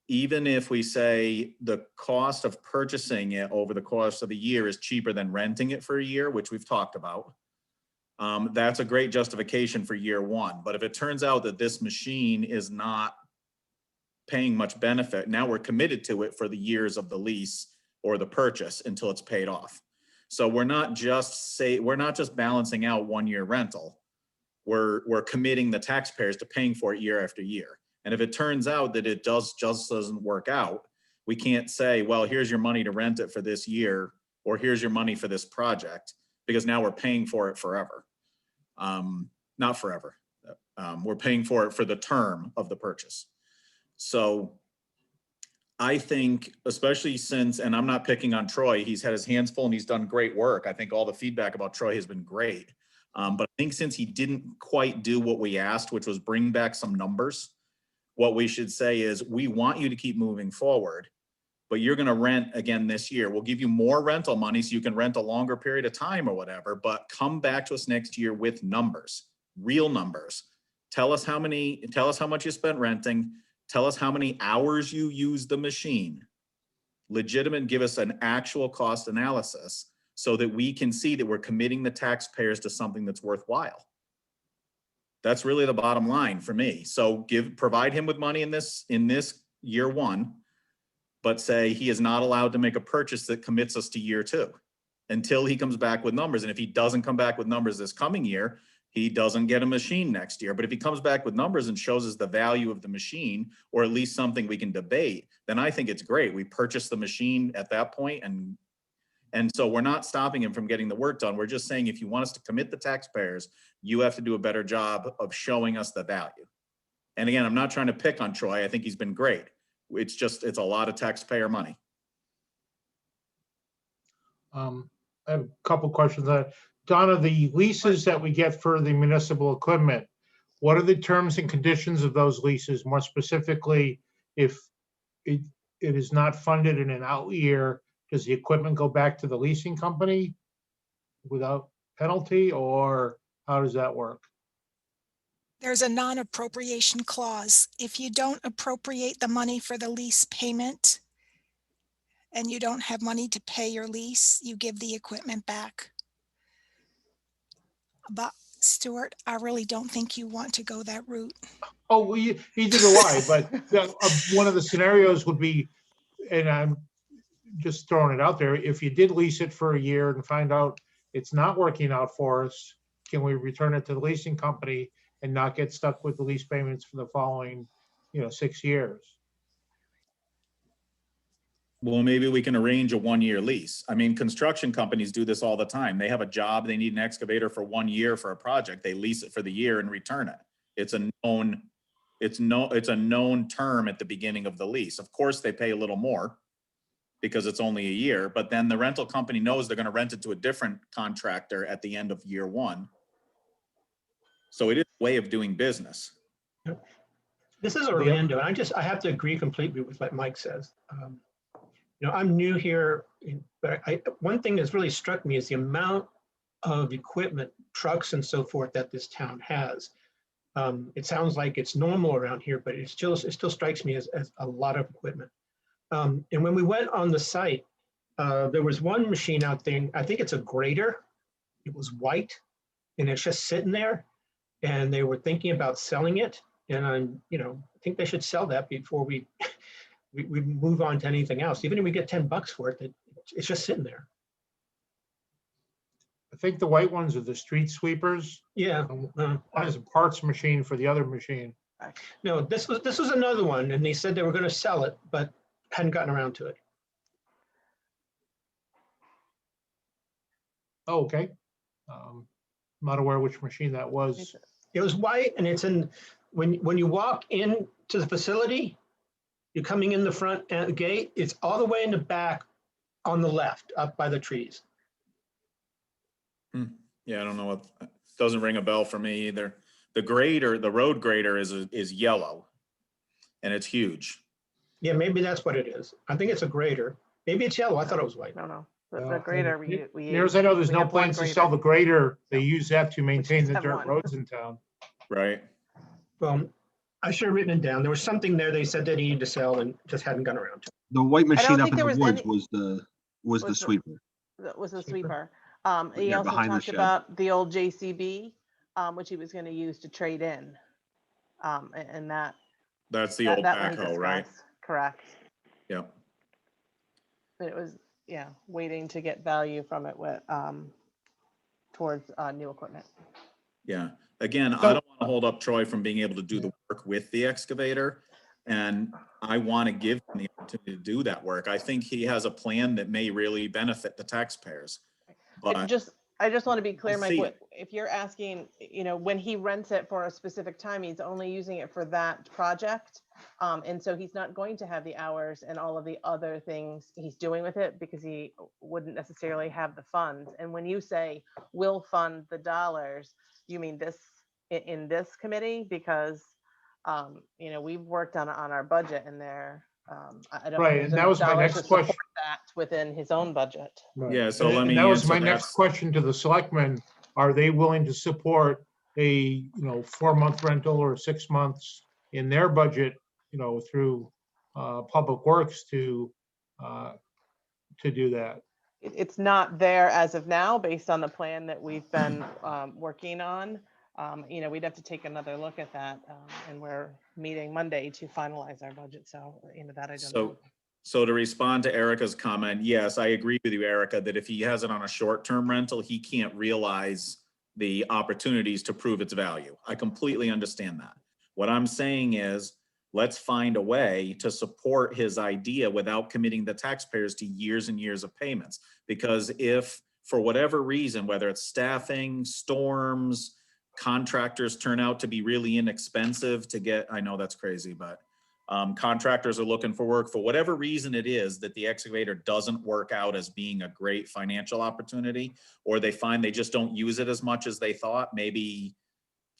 [SPEAKER 3] even if we say the cost of purchasing it over the course of a year is cheaper than renting it for a year, which we've talked about, that's a great justification for year one. But if it turns out that this machine is not paying much benefit, now we're committed to it for the years of the lease or the purchase until it's paid off. So we're not just balancing out 1 year rental. We're committing the taxpayers to paying for it year after year. And if it turns out that it just doesn't work out, we can't say, well, here's your money to rent it for this year, or here's your money for this project, because now we're paying for it forever. Not forever. We're paying for it for the term of the purchase. So I think, especially since, and I'm not picking on Troy, he's had his hands full and he's done great work. I think all the feedback about Troy has been great. But I think since he didn't quite do what we asked, which was bring back some numbers, what we should say is, we want you to keep moving forward, but you're going to rent again this year. We'll give you more rental money so you can rent a longer period of time or whatever, but come back to us next year with numbers, real numbers. Tell us how much you spent renting. Tell us how many hours you use the machine. Legitimate, give us an actual cost analysis so that we can see that we're committing the taxpayers to something that's worthwhile. That's really the bottom line for me. So provide him with money in this year one, but say he is not allowed to make a purchase that commits us to year two until he comes back with numbers. And if he doesn't come back with numbers this coming year, he doesn't get a machine next year. But if he comes back with numbers and shows us the value of the machine, or at least something we can debate, then I think it's great. We purchase the machine at that point, and so we're not stopping him from getting the work done. We're just saying, if you want us to commit the taxpayers, you have to do a better job of showing us the value. And again, I'm not trying to pick on Troy. I think he's been great. It's a lot of taxpayer money.
[SPEAKER 1] I have a couple questions. Donna, the leases that we get for the municipal equipment, what are the terms and conditions of those leases? More specifically, if it is not funded in an out year, does the equipment go back to the leasing company without penalty, or how does that work?
[SPEAKER 10] There's a non-appropriation clause. If you don't appropriate the money for the lease payment and you don't have money to pay your lease, you give the equipment back. But Stuart, I really don't think you want to go that route.
[SPEAKER 1] Oh, well, neither do I, but one of the scenarios would be, and I'm just throwing it out there, if you did lease it for a year and find out it's not working out for us, can we return it to the leasing company and not get stuck with the lease payments for the following, 6 years?
[SPEAKER 3] Well, maybe we can arrange a 1 year lease. I mean, construction companies do this all the time. They have a job, they need an excavator for 1 year for a project. They lease it for the year and return it. It's a known term at the beginning of the lease. Of course, they pay a little more because it's only a year, but then the rental company knows they're going to rent it to a different contractor at the end of year one. So it is a way of doing business.
[SPEAKER 11] This is Orlando, and I have to agree completely with what Mike says. I'm new here, but one thing that's really struck me is the amount of equipment, trucks and so forth that this town has. It sounds like it's normal around here, but it still strikes me as a lot of equipment. And when we went on the site, there was one machine out there, I think it's a grader. It was white and it's just sitting there, and they were thinking about selling it. And I think they should sell that before we move on to anything else. Even if we get $10 for it, it's just sitting there.
[SPEAKER 1] I think the white ones are the street sweepers.
[SPEAKER 11] Yeah.
[SPEAKER 1] One is a parts machine for the other machine.
[SPEAKER 11] No, this was another one, and they said they were going to sell it, but hadn't gotten around to it.
[SPEAKER 1] Oh, okay. Not aware which machine that was.
[SPEAKER 11] It was white, and it's in, when you walk into the facility, you're coming in the front gate, it's all the way in the back on the left, up by the trees.
[SPEAKER 3] Yeah, I don't know what, doesn't ring a bell for me either. The grader, the road grader is yellow, and it's huge.
[SPEAKER 11] Yeah, maybe that's what it is. I think it's a grader. Maybe it's yellow. I thought it was white.
[SPEAKER 2] No. The grader, we.
[SPEAKER 1] Near as I know, there's
[SPEAKER 2] we
[SPEAKER 1] no
[SPEAKER 2] have one
[SPEAKER 1] plans to sell the grader. They use that to maintain
[SPEAKER 2] just
[SPEAKER 1] the
[SPEAKER 2] have
[SPEAKER 1] dirt
[SPEAKER 2] one.
[SPEAKER 1] roads in town.
[SPEAKER 3] Right.
[SPEAKER 11] Well, I should have written it down. There was something there they said they needed to sell and just hadn't gone around to.
[SPEAKER 12] The white machine up
[SPEAKER 2] think
[SPEAKER 12] in the
[SPEAKER 2] there was
[SPEAKER 12] woods
[SPEAKER 2] any-
[SPEAKER 12] was the
[SPEAKER 2] was the-
[SPEAKER 12] sweeper.
[SPEAKER 2] That was the
[SPEAKER 1] Sweeper.
[SPEAKER 2] sweeper. He
[SPEAKER 12] Yeah,
[SPEAKER 2] also
[SPEAKER 12] behind the
[SPEAKER 2] talked
[SPEAKER 12] shed.
[SPEAKER 2] about the old JCB, which he was gonna use to trade in. And
[SPEAKER 3] That's the
[SPEAKER 2] that
[SPEAKER 3] old
[SPEAKER 2] one he
[SPEAKER 3] backhoe, right?
[SPEAKER 2] discussed, correct.
[SPEAKER 3] Yep.
[SPEAKER 2] But it was, yeah, waiting to get value from it with, towards, new equipment.
[SPEAKER 3] Yeah. Again, I
[SPEAKER 1] So-
[SPEAKER 3] don't want to hold up Troy from being able to do the work with the excavator. And I want to give him the opportunity to do that work. I think he has a plan that may really benefit the taxpayers. But
[SPEAKER 2] I just want to be clear,
[SPEAKER 3] see
[SPEAKER 2] Mike, if you're asking, when he rents it for a specific time, he's only using it for that project. And so he's not going to have the hours and all of the other things he's doing with it because he wouldn't necessarily have the funds. And when you say we'll fund the dollars, you mean this in this committee? Because, we've worked on our budget and there, I don't.
[SPEAKER 1] Right,
[SPEAKER 2] think
[SPEAKER 1] and
[SPEAKER 2] there's
[SPEAKER 1] that was my
[SPEAKER 2] dollars
[SPEAKER 1] next
[SPEAKER 2] to support
[SPEAKER 1] question.
[SPEAKER 2] That within his own budget.
[SPEAKER 1] Right.
[SPEAKER 3] Yeah, so let
[SPEAKER 1] And
[SPEAKER 3] me
[SPEAKER 1] that was
[SPEAKER 3] answer
[SPEAKER 1] my
[SPEAKER 3] that.
[SPEAKER 1] next question to the selectmen. Are they willing to support a, 4-month rental or 6 months in their budget, through Public Works to do that?
[SPEAKER 2] It's not there as of now, based on the plan that we've been working on. We'd have to take another look at that, and we're meeting Monday to finalize our budget. So, that I don't know.
[SPEAKER 3] So to respond to Erica's comment, yes, I agree with you, Erica, that if he has it on a short-term rental, he can't realize the opportunities to prove its value. I completely understand that. What I'm saying is, let's find a way to support his idea without committing the taxpayers to years and years of payments. Because if, for whatever reason, whether it's staffing, storms, contractors turn out to be really inexpensive to get, I know that's crazy, but contractors are looking for work for whatever reason it is that the excavator doesn't work out as being a great financial opportunity, or they find they just don't use it as much as they thought. Maybe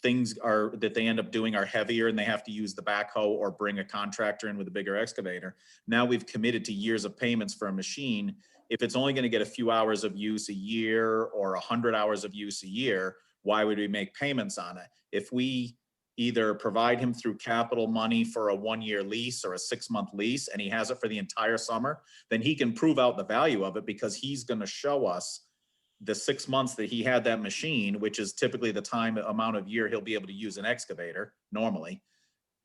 [SPEAKER 3] things are that they end up doing are heavier and they have to use the backhoe or bring a contractor in with a bigger excavator. Now we've committed to years of payments for a machine. If it's only going to get a few hours of use a year or 100 hours of use a year, why would we make payments on it? If we either provide him through capital money for a 1-year lease or a 6-month lease, and he has it for the entire summer, then he can prove out the value of it because he's going to show us the 6 months that he had that machine, which is typically the time amount of year he'll be able to use an excavator normally.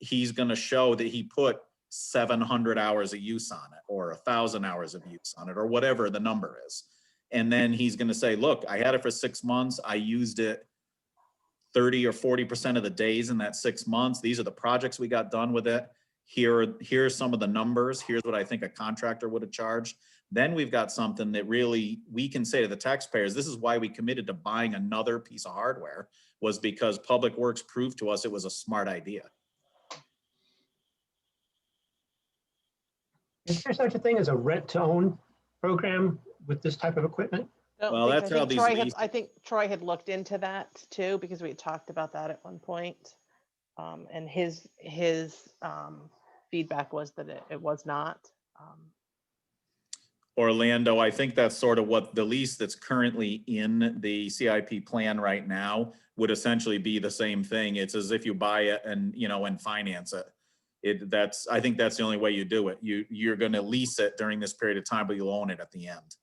[SPEAKER 3] He's going to show that he put 700 hours of use on it or 1,000 hours of use on it or whatever the number is. And then he's going to say, look, I had it for 6 months. I used it 30 or 40% of the days in that 6 months. These are the projects we got done with it. Here's some of the numbers. Here's what I think a contractor would have charged. Then we've got something that really we can say to the taxpayers, this is why we committed to buying another piece of hardware, was because Public Works proved to us it was a smart idea.
[SPEAKER 11] Is there such a thing as a rent-to-own program with this type of equipment?
[SPEAKER 3] Well, that's how these leases-
[SPEAKER 2] I think Troy had looked into that too, because we had talked about that at one point. And his feedback was that it was not.
[SPEAKER 3] Orlando, I think that's sort of what the lease that's currently in the CIP plan right now would essentially be the same thing. It's as if you buy it and, and finance it. I think that's the only way you do it. You're going to lease it during this period of time, but you'll own it at the end.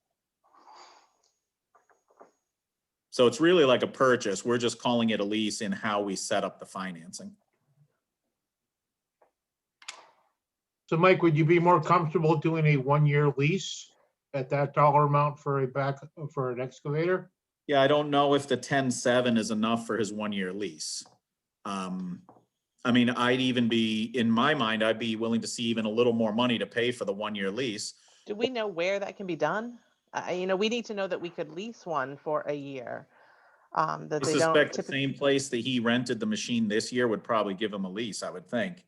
[SPEAKER 3] So it's really like a purchase. We're just calling it a lease in how we set up the financing.
[SPEAKER 1] So Mike, would you be more comfortable doing a 1-year lease at that dollar amount for an excavator?
[SPEAKER 3] Yeah, I don't know if the 10.7 is enough for his 1-year lease. I mean, in my mind, I'd be willing to see even a little more money to pay for the 1-year lease.
[SPEAKER 2] Do we know where that can be done? We need to know that we could lease one for a year.
[SPEAKER 3] I suspect the same place that he rented the machine this year would probably give him a lease, I would think.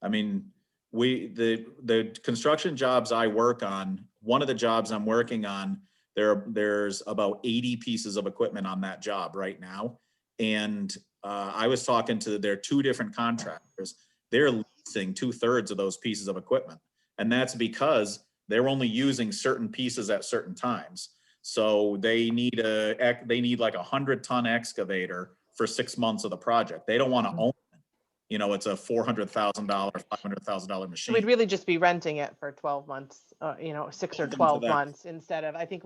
[SPEAKER 3] I mean, the construction jobs I work on, one of the jobs I'm working on, there's about 80 pieces of equipment on that job right now. And I was talking to their 2 different contractors. They're leasing 2/3 of those pieces of equipment. And that's because they're only using certain pieces at certain times. So they need like 100-ton excavator for 6 months of the project. They don't want to own it. You know, it's a $400,000, $500,000
[SPEAKER 2] So
[SPEAKER 3] machine.
[SPEAKER 2] we'd really just be renting it for 12 months, 6 or 12
[SPEAKER 3] that.
[SPEAKER 2] months instead of, I think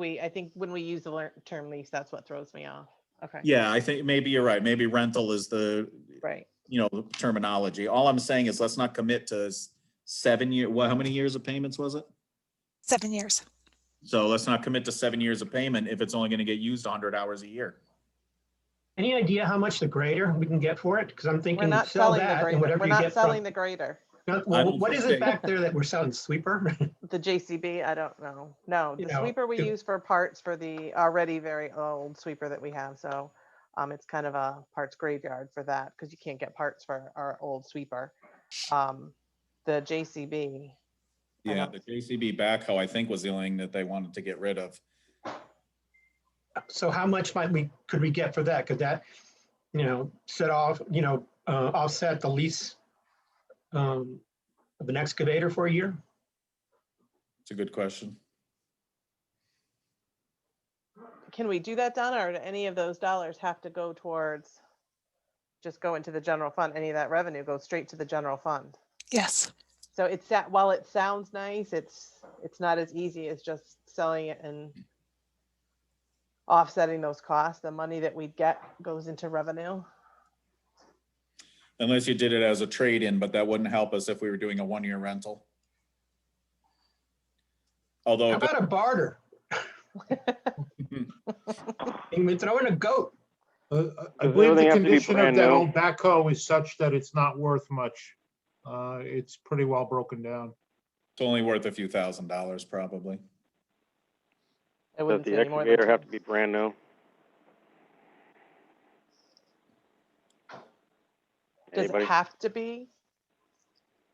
[SPEAKER 2] when we use the term lease, that's what throws me off. Okay.
[SPEAKER 3] Yeah, I think maybe you're right. Maybe rental is the,
[SPEAKER 2] Right.
[SPEAKER 3] terminology. All I'm saying is let's not commit to 7 year, how many years of payments was it?
[SPEAKER 10] 7 years.
[SPEAKER 3] So let's not commit to 7 years of payment if it's only going to get used 100 hours a year.
[SPEAKER 11] Any idea how much the grader we can get for it? Because I'm
[SPEAKER 2] We're
[SPEAKER 11] thinking
[SPEAKER 2] not
[SPEAKER 11] sell
[SPEAKER 2] selling the
[SPEAKER 11] that and
[SPEAKER 2] grader.
[SPEAKER 11] whatever
[SPEAKER 2] We're
[SPEAKER 11] you
[SPEAKER 2] not
[SPEAKER 11] get
[SPEAKER 2] selling
[SPEAKER 11] from.
[SPEAKER 2] the grader.
[SPEAKER 11] No,
[SPEAKER 3] I
[SPEAKER 11] well,
[SPEAKER 3] don't
[SPEAKER 11] what
[SPEAKER 3] think
[SPEAKER 11] is it
[SPEAKER 3] they-
[SPEAKER 11] back there that we're selling? Sweeper?
[SPEAKER 2] The JCB, I don't know. No,
[SPEAKER 11] You
[SPEAKER 2] the
[SPEAKER 11] know,
[SPEAKER 2] sweeper we
[SPEAKER 11] if-
[SPEAKER 2] use for parts for the already very old sweeper that we have. So it's kind of a parts graveyard for that because you can't get parts for our old sweeper. The JCB.
[SPEAKER 3] Yeah, the JCB backhoe, I think, was the only thing that they wanted to get rid of.
[SPEAKER 11] So how much could we get for that? Could that, set off, offset the lease of an excavator for a year?
[SPEAKER 3] It's a good question.
[SPEAKER 2] Can we do that, Donna, or do any of those dollars have to go towards, just go into the general fund? Any of that revenue goes straight to the general fund?
[SPEAKER 10] Yes.
[SPEAKER 2] So it's that, while it sounds nice, it's not as easy as just selling it and offsetting those costs. The money that we get goes into revenue.
[SPEAKER 3] Unless you did it as a trade-in, but that wouldn't help us if we were doing a 1-year rental. Although,
[SPEAKER 11] How about a barter? Even throw in a goat.
[SPEAKER 1] I
[SPEAKER 4] Does
[SPEAKER 1] believe
[SPEAKER 4] everything
[SPEAKER 1] the
[SPEAKER 4] have to be
[SPEAKER 1] condition of
[SPEAKER 4] brand
[SPEAKER 1] that
[SPEAKER 4] new?
[SPEAKER 1] old backhoe is such that it's not worth much. It's pretty well broken down.
[SPEAKER 3] it's only worth a few $1,000s probably.
[SPEAKER 2] I
[SPEAKER 4] Does
[SPEAKER 2] wouldn't
[SPEAKER 4] the
[SPEAKER 2] say any more than
[SPEAKER 4] excavator have
[SPEAKER 2] 10.
[SPEAKER 4] to be brand new?
[SPEAKER 2] Does
[SPEAKER 4] Anybody?
[SPEAKER 2] it have to be?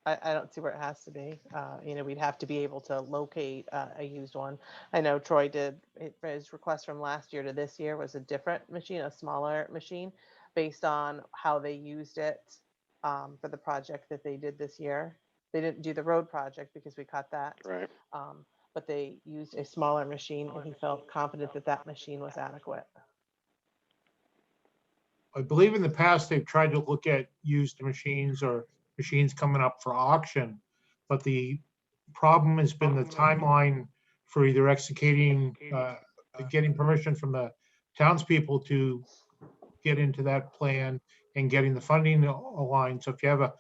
[SPEAKER 2] I don't see where it has to be. We'd have to be able to locate a used one. I know Troy did, his request from last year to this year was a different machine, a smaller machine, based on how they used it for the project that they did this year. They didn't do the road project because we cut that.
[SPEAKER 4] Right.
[SPEAKER 2] But they used a smaller machine and he felt confident that that machine was adequate.
[SPEAKER 1] I believe in the past, they've tried to look at used machines or machines coming up for auction. But the problem has been the timeline for either executing, getting permission from the townspeople to get into that plan and getting the funding aligned. So if you have a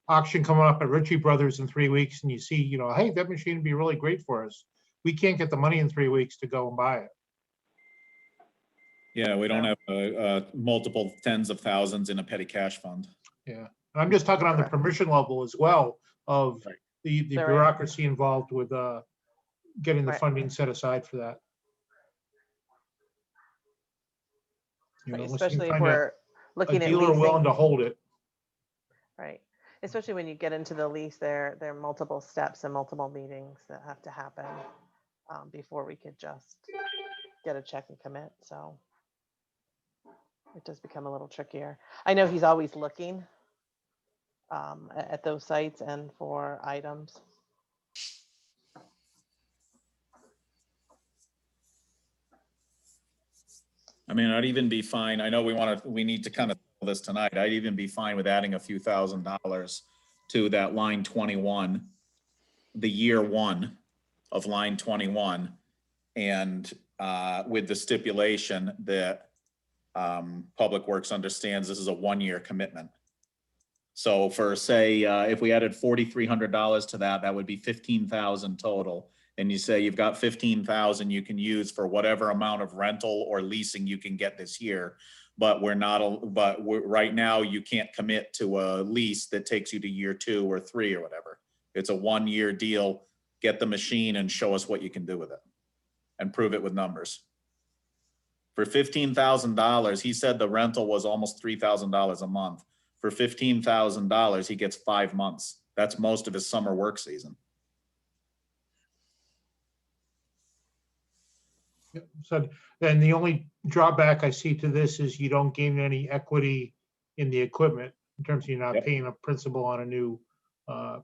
[SPEAKER 1] auction coming up at Ritchie Brothers in 3 weeks and you see, hey, that machine would be really great for us. We can't get the money in 3 weeks to go and buy it.
[SPEAKER 3] Yeah, we don't have multiple tens of thousands in a petty cash fund.
[SPEAKER 1] Yeah, and I'm just talking on the permission level as well of
[SPEAKER 3] Right.
[SPEAKER 1] the
[SPEAKER 2] There is.
[SPEAKER 1] bureaucracy involved with getting the
[SPEAKER 2] Right.
[SPEAKER 1] funding set aside for that. Unless you can
[SPEAKER 2] Especially if
[SPEAKER 1] find a
[SPEAKER 2] we're looking at
[SPEAKER 1] dealer willing
[SPEAKER 2] leasing.
[SPEAKER 1] to hold it.
[SPEAKER 2] Right. Especially when you get into the lease, there are multiple steps and multiple meetings that have to happen before we could just get a check and commit. So it does become a little trickier. I know he's always looking at those sites and for items.
[SPEAKER 3] I mean, I'd even be fine. I know we need to kind of do this tonight. I'd even be fine with adding a few $1,000s to that line 21, the year 1 of line 21. And with the stipulation that Public Works understands this is a 1-year commitment. So for say, if we added $4,300 to that, that would be 15,000 total. And you say you've got 15,000 you can use for whatever amount of rental or leasing you can get this year. But right now you can't commit to a lease that takes you to year 2 or 3 or whatever. It's a 1-year deal. Get the machine and show us what you can do with it and prove it with numbers. For $15,000, he said the rental was almost $3,000 a month. For $15,000, he gets 5 months. That's most of his summer work season.
[SPEAKER 1] So then the only drawback I see to this is you don't gain any equity in the equipment in terms of you're not
[SPEAKER 3] Yep.
[SPEAKER 1] paying a principal on a new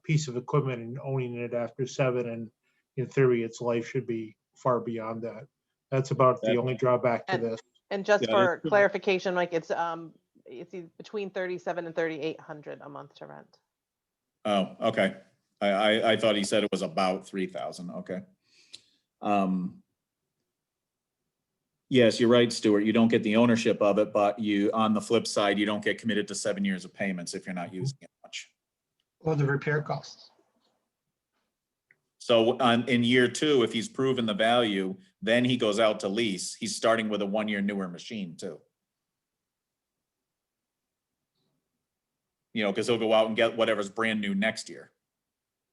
[SPEAKER 1] piece of equipment and owning it after 7, and in theory, its life should be far beyond that. That's about the only drawback to this.
[SPEAKER 2] And just
[SPEAKER 3] Yeah,
[SPEAKER 2] for
[SPEAKER 3] that's true.
[SPEAKER 2] clarification, Mike, it's between 3,700 and 3,800 a month to rent.
[SPEAKER 3] Oh, okay. I thought he said it was about 3,000. Okay. Yes, you're right, Stuart. You don't get the ownership of it, but you, on the flip side, you don't get committed to 7 years of payments if you're not using it much.
[SPEAKER 11] Or the repair costs.
[SPEAKER 3] So in year 2, if he's proven the value, then he goes out to lease. He's starting with a 1-year newer machine too. You know, because he'll go out and get whatever's brand new next year.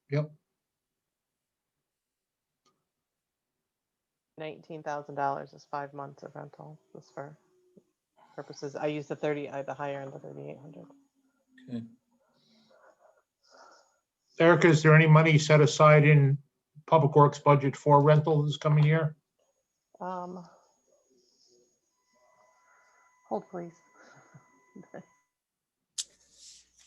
[SPEAKER 1] Yep.
[SPEAKER 2] $19,000 is 5 months of rental, just for purposes. I use the higher end of 3,800.
[SPEAKER 3] Okay.
[SPEAKER 1] Erica, is there any money set aside in Public Works budget for rental this coming year?
[SPEAKER 2] Hold please.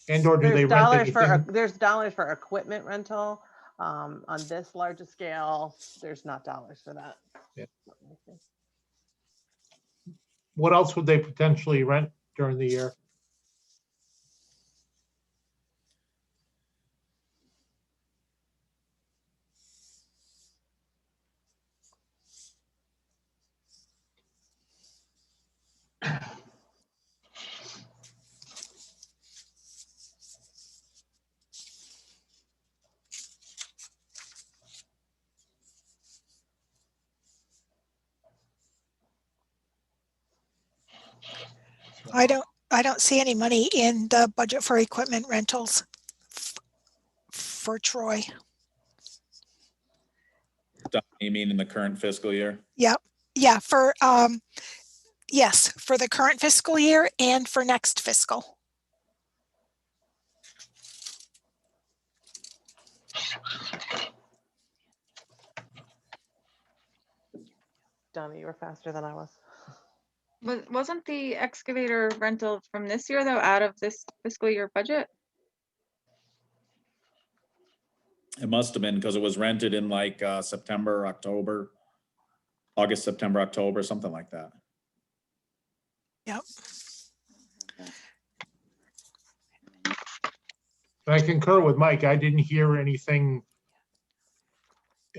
[SPEAKER 1] And or do they rent anything?
[SPEAKER 2] There's dollars for equipment rental. On this larger scale, there's not dollars for that.
[SPEAKER 1] Yeah. What else would they potentially rent during the year?
[SPEAKER 10] I don't see any money in the budget for equipment rentals for Troy.
[SPEAKER 3] You mean in the current fiscal year?
[SPEAKER 10] Yep. Yeah, for yes, for the current fiscal year and for next fiscal.
[SPEAKER 2] Donna, you were faster than I was.
[SPEAKER 12] Wasn't the excavator rental from this year though out of this fiscal year budget?
[SPEAKER 3] It must have been because it was rented in like September, October, August, September, October, something like that.
[SPEAKER 10] Yep.
[SPEAKER 1] I concur with Mike. I didn't hear anything,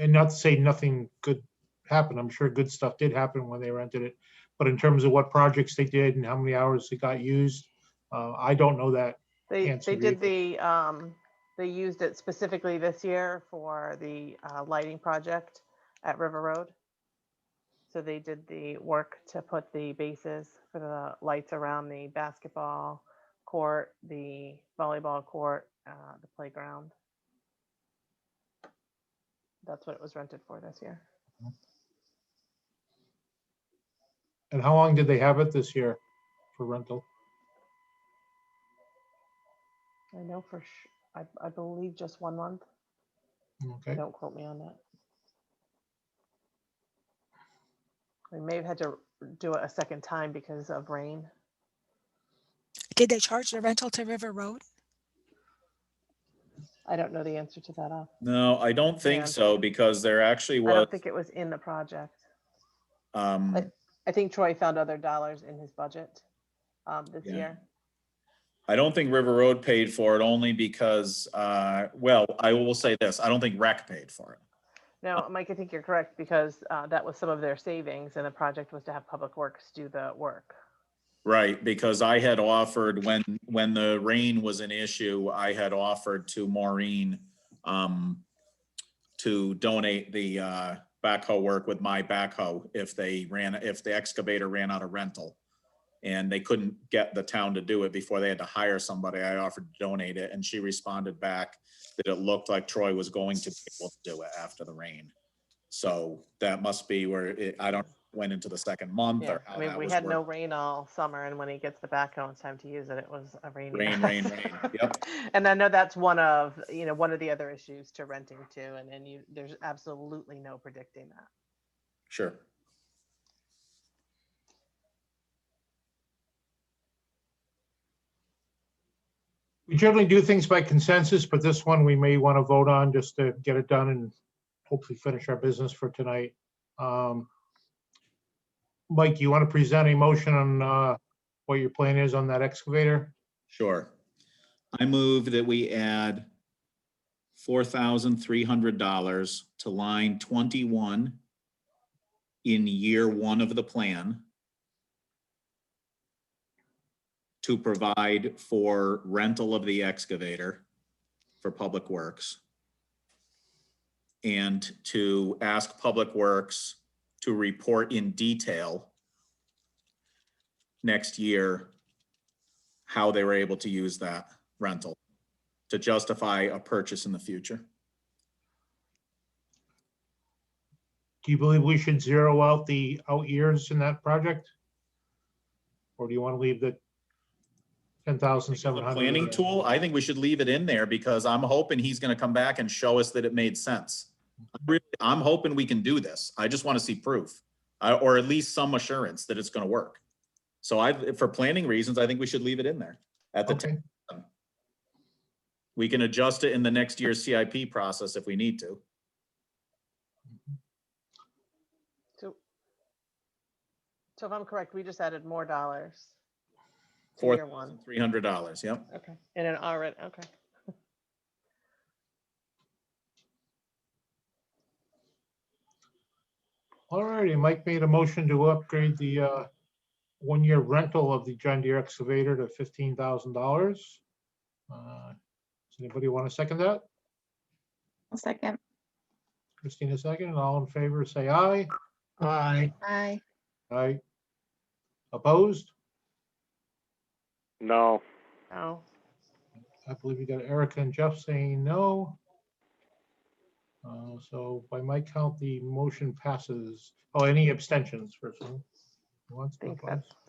[SPEAKER 1] and not to say nothing good happened. I'm sure good stuff did happen when they rented it. But in terms of what projects they did and how many hours it got used, I don't know that.
[SPEAKER 2] They
[SPEAKER 1] answer
[SPEAKER 2] did
[SPEAKER 1] either.
[SPEAKER 2] they used it specifically this year for the lighting project at River Road. So they did the work to put the bases for the lights around the basketball court, the volleyball court, the playground. That's what it was rented for this year.
[SPEAKER 1] And how long did they have it this year for rental?
[SPEAKER 2] I know for I believe just 1 month.
[SPEAKER 1] Okay.
[SPEAKER 2] Don't quote me on that. We may have had to do it a second time because of rain.
[SPEAKER 10] Did they charge the rental to River Road?
[SPEAKER 2] I don't know the answer to that.
[SPEAKER 3] No, I don't think so because there actually
[SPEAKER 2] I
[SPEAKER 3] was.
[SPEAKER 2] don't think it was in the project. I think Troy found other dollars in his budget this year.
[SPEAKER 3] I don't think River Road paid for it only because, well, I will say this, I don't think Rec paid for it.
[SPEAKER 2] No, Mike, I think you're correct because that was some of their savings and the project was to have Public Works do the work.
[SPEAKER 3] Right, because I had offered when the rain was an issue, I had offered to Maureen to donate the backhoe work with my backhoe if the excavator ran out of rental. And they couldn't get the town to do it before they had to hire somebody. I offered to donate it and she responded back that it looked like Troy was going to be able to do it after the rain. So that must be where I don't went into the second month
[SPEAKER 2] Yeah,
[SPEAKER 3] or how
[SPEAKER 2] I mean,
[SPEAKER 3] that
[SPEAKER 2] we
[SPEAKER 3] was
[SPEAKER 2] had no
[SPEAKER 3] working.
[SPEAKER 2] rain all summer and when he gets the backhoe, it's time to use it. It was a rainy
[SPEAKER 3] Rain,
[SPEAKER 2] mess.
[SPEAKER 3] rain. Yep.
[SPEAKER 2] And I know that's one of the other issues to renting too. And there's absolutely no predicting that.
[SPEAKER 3] Sure.
[SPEAKER 1] We generally do things by consensus, but this one we may want to vote on just to get it done and hopefully finish our business for tonight. Mike, you want to present a motion on what your plan is on that excavator?
[SPEAKER 3] Sure. I move that we add $4,300 to line 21 in year 1 of the plan to provide for rental of the excavator for Public Works, and to ask Public Works to report in detail next year how they were able to use that rental to justify a purchase in the future.
[SPEAKER 1] Do you believe we should zero out the out years in that project? Or do you want to leave the
[SPEAKER 3] The
[SPEAKER 1] 10,700?
[SPEAKER 3] planning tool, I think we should leave it in there because I'm hoping he's gonna come back and show us that it made sense. I'm hoping we can do this. I just want to see proof, or at least some assurance that it's gonna work. So for planning reasons, I think we should leave it in there at the
[SPEAKER 1] Okay.
[SPEAKER 3] time. We can adjust it in the next year's CIP process if we need to.
[SPEAKER 2] So if I'm correct, we just added more dollars to year 1.
[SPEAKER 3] $300, yep.
[SPEAKER 2] Okay, and an already, okay.
[SPEAKER 1] All righty, Mike made a motion to upgrade the 1-year rental of the John Deere excavator to $15,000. Does anybody want to second that?
[SPEAKER 12] A second.
[SPEAKER 1] Christina second, all in favor, say aye.
[SPEAKER 11] Aye.
[SPEAKER 12] Aye.
[SPEAKER 1] Aye. Opposed?
[SPEAKER 4] No.
[SPEAKER 2] Oh,
[SPEAKER 1] I believe we got Erica and Jeff saying no. So by my count, the motion passes. Oh, any abstentions first of all? Once,
[SPEAKER 2] I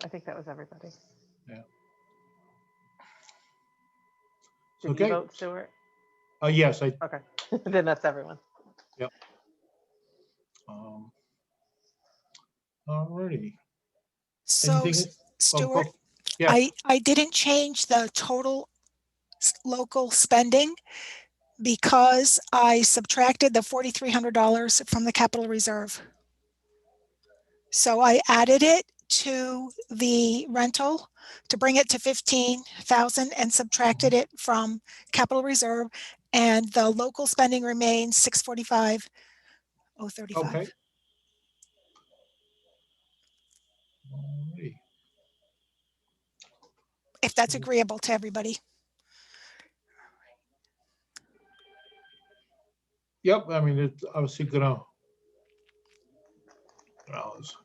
[SPEAKER 2] think that was everybody.
[SPEAKER 1] Yeah.
[SPEAKER 2] Did
[SPEAKER 1] Okay.
[SPEAKER 2] you vote, Stuart?
[SPEAKER 1] Yes, I,
[SPEAKER 2] Okay, then that's everyone.
[SPEAKER 1] all righty.
[SPEAKER 10] So
[SPEAKER 1] Anything-
[SPEAKER 10] Stuart,
[SPEAKER 1] Yeah.
[SPEAKER 10] I didn't change the total local spending because I subtracted the $4,300 from the capital reserve. So I added it to the rental to bring it to 15,000 and subtracted it from capital reserve, and the local spending remains 645,035.
[SPEAKER 1] Okay. Alrighty.
[SPEAKER 10] If that's agreeable to everybody.
[SPEAKER 1] Yep, I mean, it's obviously gonna, well, it's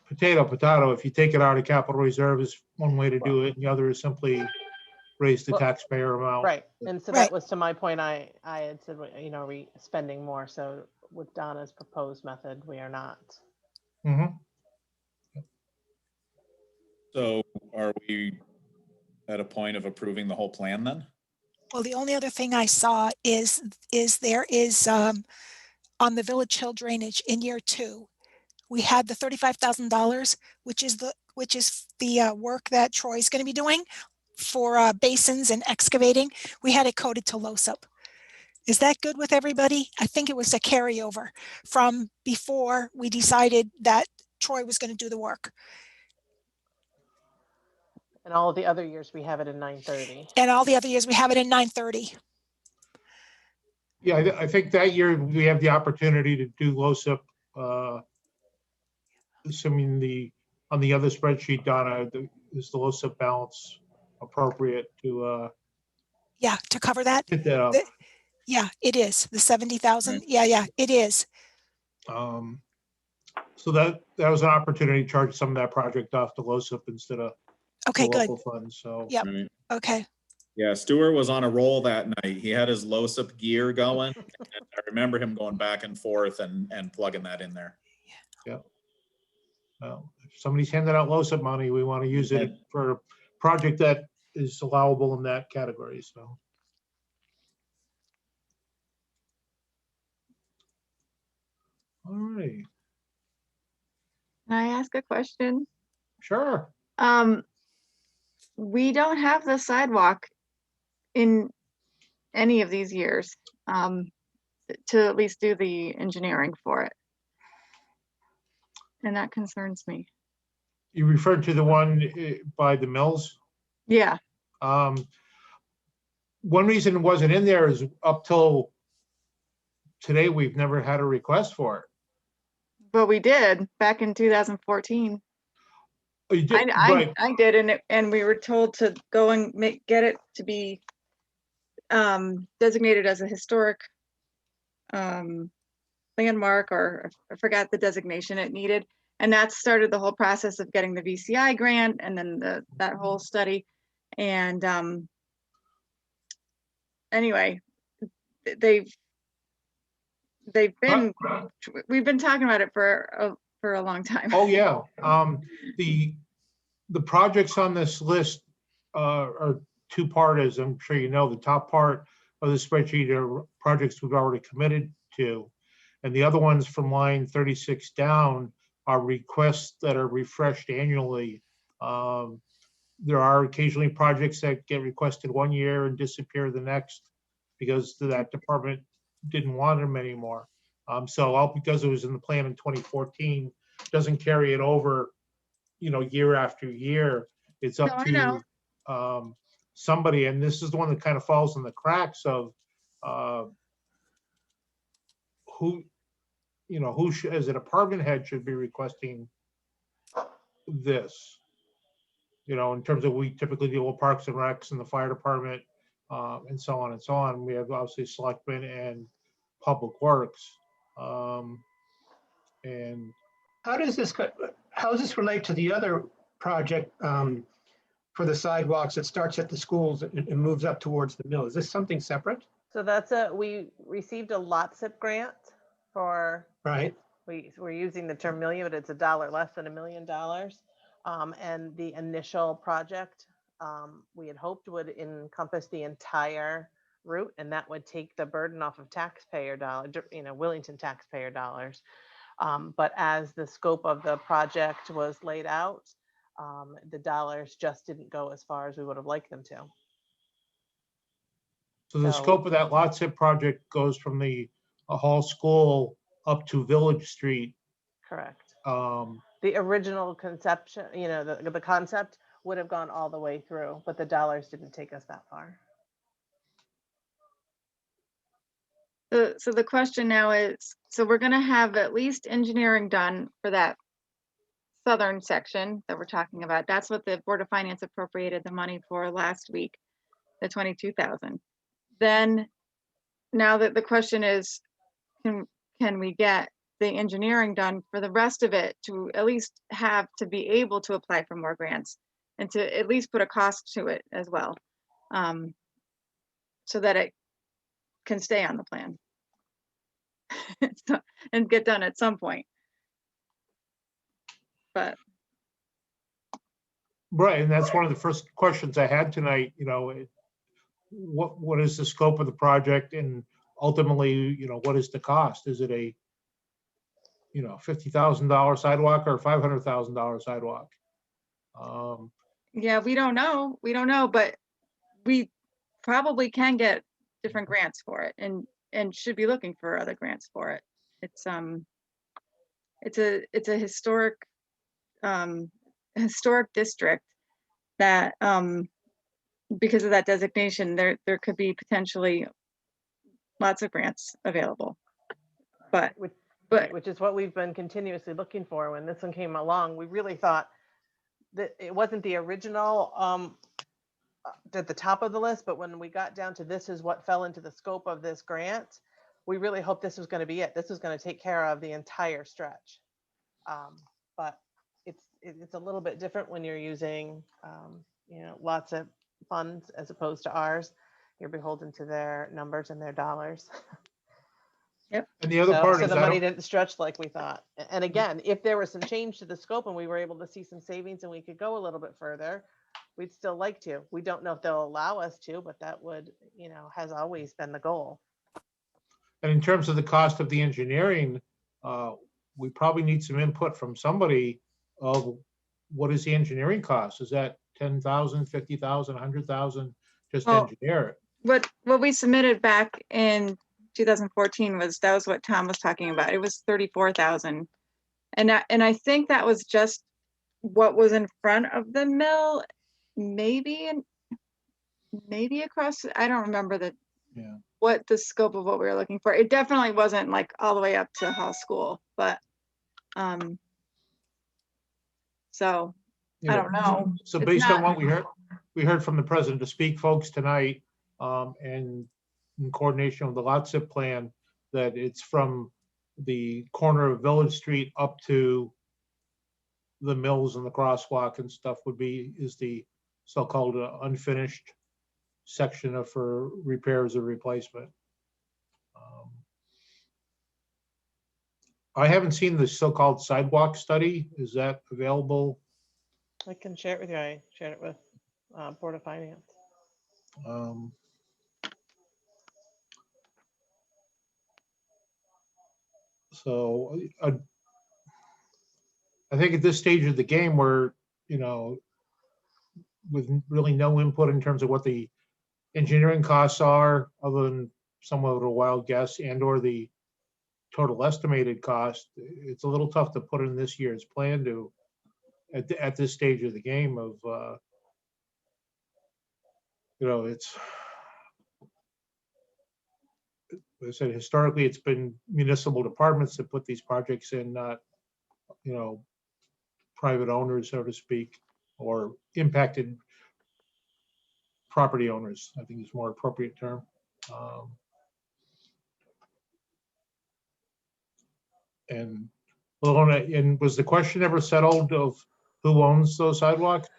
[SPEAKER 1] potato. If you take it out of capital reserve is one way to do it, and the other is simply raise the
[SPEAKER 2] Well,
[SPEAKER 1] taxpayer amount.
[SPEAKER 2] Right, and so
[SPEAKER 10] Right.
[SPEAKER 2] that was to my point, I had said, you know, spending more, so with Donna's proposed method, we are not.
[SPEAKER 1] Mhm.
[SPEAKER 3] So are we at a point of approving the whole plan then?
[SPEAKER 10] Well, the only other thing I saw is there is on the Village Hill drainage in year 2, we had the $35,000, which is the work that Troy's going to be doing for basins and excavating. We had it coded to LOSUP. Is that good with everybody? I think it was a carryover from before we decided that Troy was going to do the work.
[SPEAKER 2] And all of the other years, we have it in 930.
[SPEAKER 10] And all the other years, we have it in 930.
[SPEAKER 1] Yeah, I think that year we have the opportunity to do LOSUP, assuming on the other spreadsheet, Donna, is the LOSUP balance appropriate to
[SPEAKER 10] Yeah, to cover that.
[SPEAKER 1] hit that up?
[SPEAKER 10] Yeah, it is. The 70,000. Yeah, it is.
[SPEAKER 1] So that was an opportunity to charge some of that project off to LOSUP instead of
[SPEAKER 10] Okay,
[SPEAKER 1] the
[SPEAKER 10] good.
[SPEAKER 1] local funds, so.
[SPEAKER 10] Yep.
[SPEAKER 3] Right.
[SPEAKER 10] Okay.
[SPEAKER 3] Yeah, Stuart was on a roll that night. He had his LOSUP gear going. And I remember him going back and forth and plugging that in there.
[SPEAKER 1] Well, if somebody's handing out LOSUP money, we want to use it for a project that is allowable in that category, so. All right,
[SPEAKER 12] Can I ask a question?
[SPEAKER 1] sure.
[SPEAKER 12] We don't have the sidewalk in any of these years, to at least do the engineering for it. And that concerns me.
[SPEAKER 1] You referred to the one by the mills?
[SPEAKER 12] Yeah,
[SPEAKER 1] One reason it wasn't in there is up till today, we've never had a request for it.
[SPEAKER 12] but we did back in 2014.
[SPEAKER 1] Oh, you did,
[SPEAKER 12] I
[SPEAKER 1] right?
[SPEAKER 12] did, and we were told to go and get it to be designated as a historic landmark, or I forgot the designation it needed. And that started the whole process of getting the VCI grant and then that whole study. And anyway, we've been talking about it for a long time.
[SPEAKER 1] Oh, yeah. The projects on this list are two-part, as I'm sure you know. The top part of the spreadsheet are projects we've already committed to. And the other ones from line 36 down are requests that are refreshed annually. There are occasionally projects that get requested one year and disappear the next because that department didn't want them anymore. So all because it was in the plan in 2014, doesn't carry it over, year after year. It's up to somebody, and this is the one that kind of falls in the cracks of who as a department head should be requesting this. In terms of, we typically deal with Parks and Recs and the fire department, and so on and so on. We have obviously selectmen and public works. And
[SPEAKER 11] How does this relate to the other project for the sidewalks that starts at the schools and moves up towards the mill? Is this something separate?
[SPEAKER 2] So we received a lot SIP grant for,
[SPEAKER 11] Right.
[SPEAKER 2] we're using the term million, but it's $1 less than $1 million. And the initial project, we had hoped would encompass the entire route, and that would take the burden off of taxpayer dollars, Wellington taxpayer dollars. But as the scope of the project was laid out, the dollars just didn't go as far as we would have liked them to.
[SPEAKER 1] so the scope of that lot SIP project goes from the Hall School up to Village Street.
[SPEAKER 2] Correct.
[SPEAKER 1] The
[SPEAKER 2] original conception, the concept would have gone all the way through, but the dollars didn't take us that far.
[SPEAKER 12] So the question now is, so we're going to have at least engineering done for that southern section that we're talking about. That's what the Board of Finance appropriated the money for last week, the 22,000. Then now that the question is, can we get the engineering done for the rest of it to at least have to be able to apply for more grants and to at least put a cost to it as well, so that it can stay on the plan and get done at some point. But
[SPEAKER 1] right, and that's one of the first questions I had tonight. What is the scope of the project, and ultimately, what is the cost? Is it a $50,000 sidewalk or $500,000 sidewalk?
[SPEAKER 12] yeah, we don't know, but we probably can get different grants for it, and should be looking for other grants for it. It's a historic district that because of that designation, there could be potentially lots of grants available. But
[SPEAKER 2] which is what we've been continuously looking for. When this one came along, we really thought that it wasn't the original at the top of the list, but when we got down to this is what fell into the scope of this grant, we really hoped this was going to be it. This was going to take care of the entire stretch. But it's a little bit different when you're using lots of funds as opposed to ours. You're beholden to their numbers and their dollars.
[SPEAKER 12] Yep.
[SPEAKER 1] And the other part
[SPEAKER 2] so
[SPEAKER 1] is
[SPEAKER 2] the money didn't stretch like we thought. And again, if there was some change to the scope and we were able to see some savings and we could go a little bit further, we'd still like to. We don't know if they'll allow us to, but that would, has always been the goal.
[SPEAKER 1] And in terms of the cost of the engineering, we probably need some input from somebody of what is the engineering cost? Is that 10,000, 50,000, 100,000, just
[SPEAKER 12] Well,
[SPEAKER 1] engineer it.
[SPEAKER 12] What we submitted back in 2014 that was what Tom was talking about. It was 34,000. And I think that was just what was in front of the mill, maybe across, I don't remember what the scope of what we were looking for. It definitely wasn't like all the way up to Hall School, but so I don't know.
[SPEAKER 1] So
[SPEAKER 12] It's
[SPEAKER 1] based on
[SPEAKER 12] not-
[SPEAKER 1] what we heard from the president to speak folks tonight, and in coordination with the lot zip plan, that it's from the corner of Village Street up to the mills and the crosswalk and stuff is the so-called unfinished section of for repairs or replacement. I haven't seen the so-called sidewalk study. Is that available?
[SPEAKER 2] I can share it with you. I shared it with Board of Finance.
[SPEAKER 1] So I think at this stage of the game where, with really no input in terms of what the engineering costs are, other than somewhat of a wild guess, and or the total estimated cost, it's a little tough to put in this year's plan at this stage of the game of, it's, I said, historically, it's been municipal departments that put these projects in, not, private owners, so to speak, or impacted property owners, I think is a more appropriate term. And was the question ever settled of who owns those sidewalks?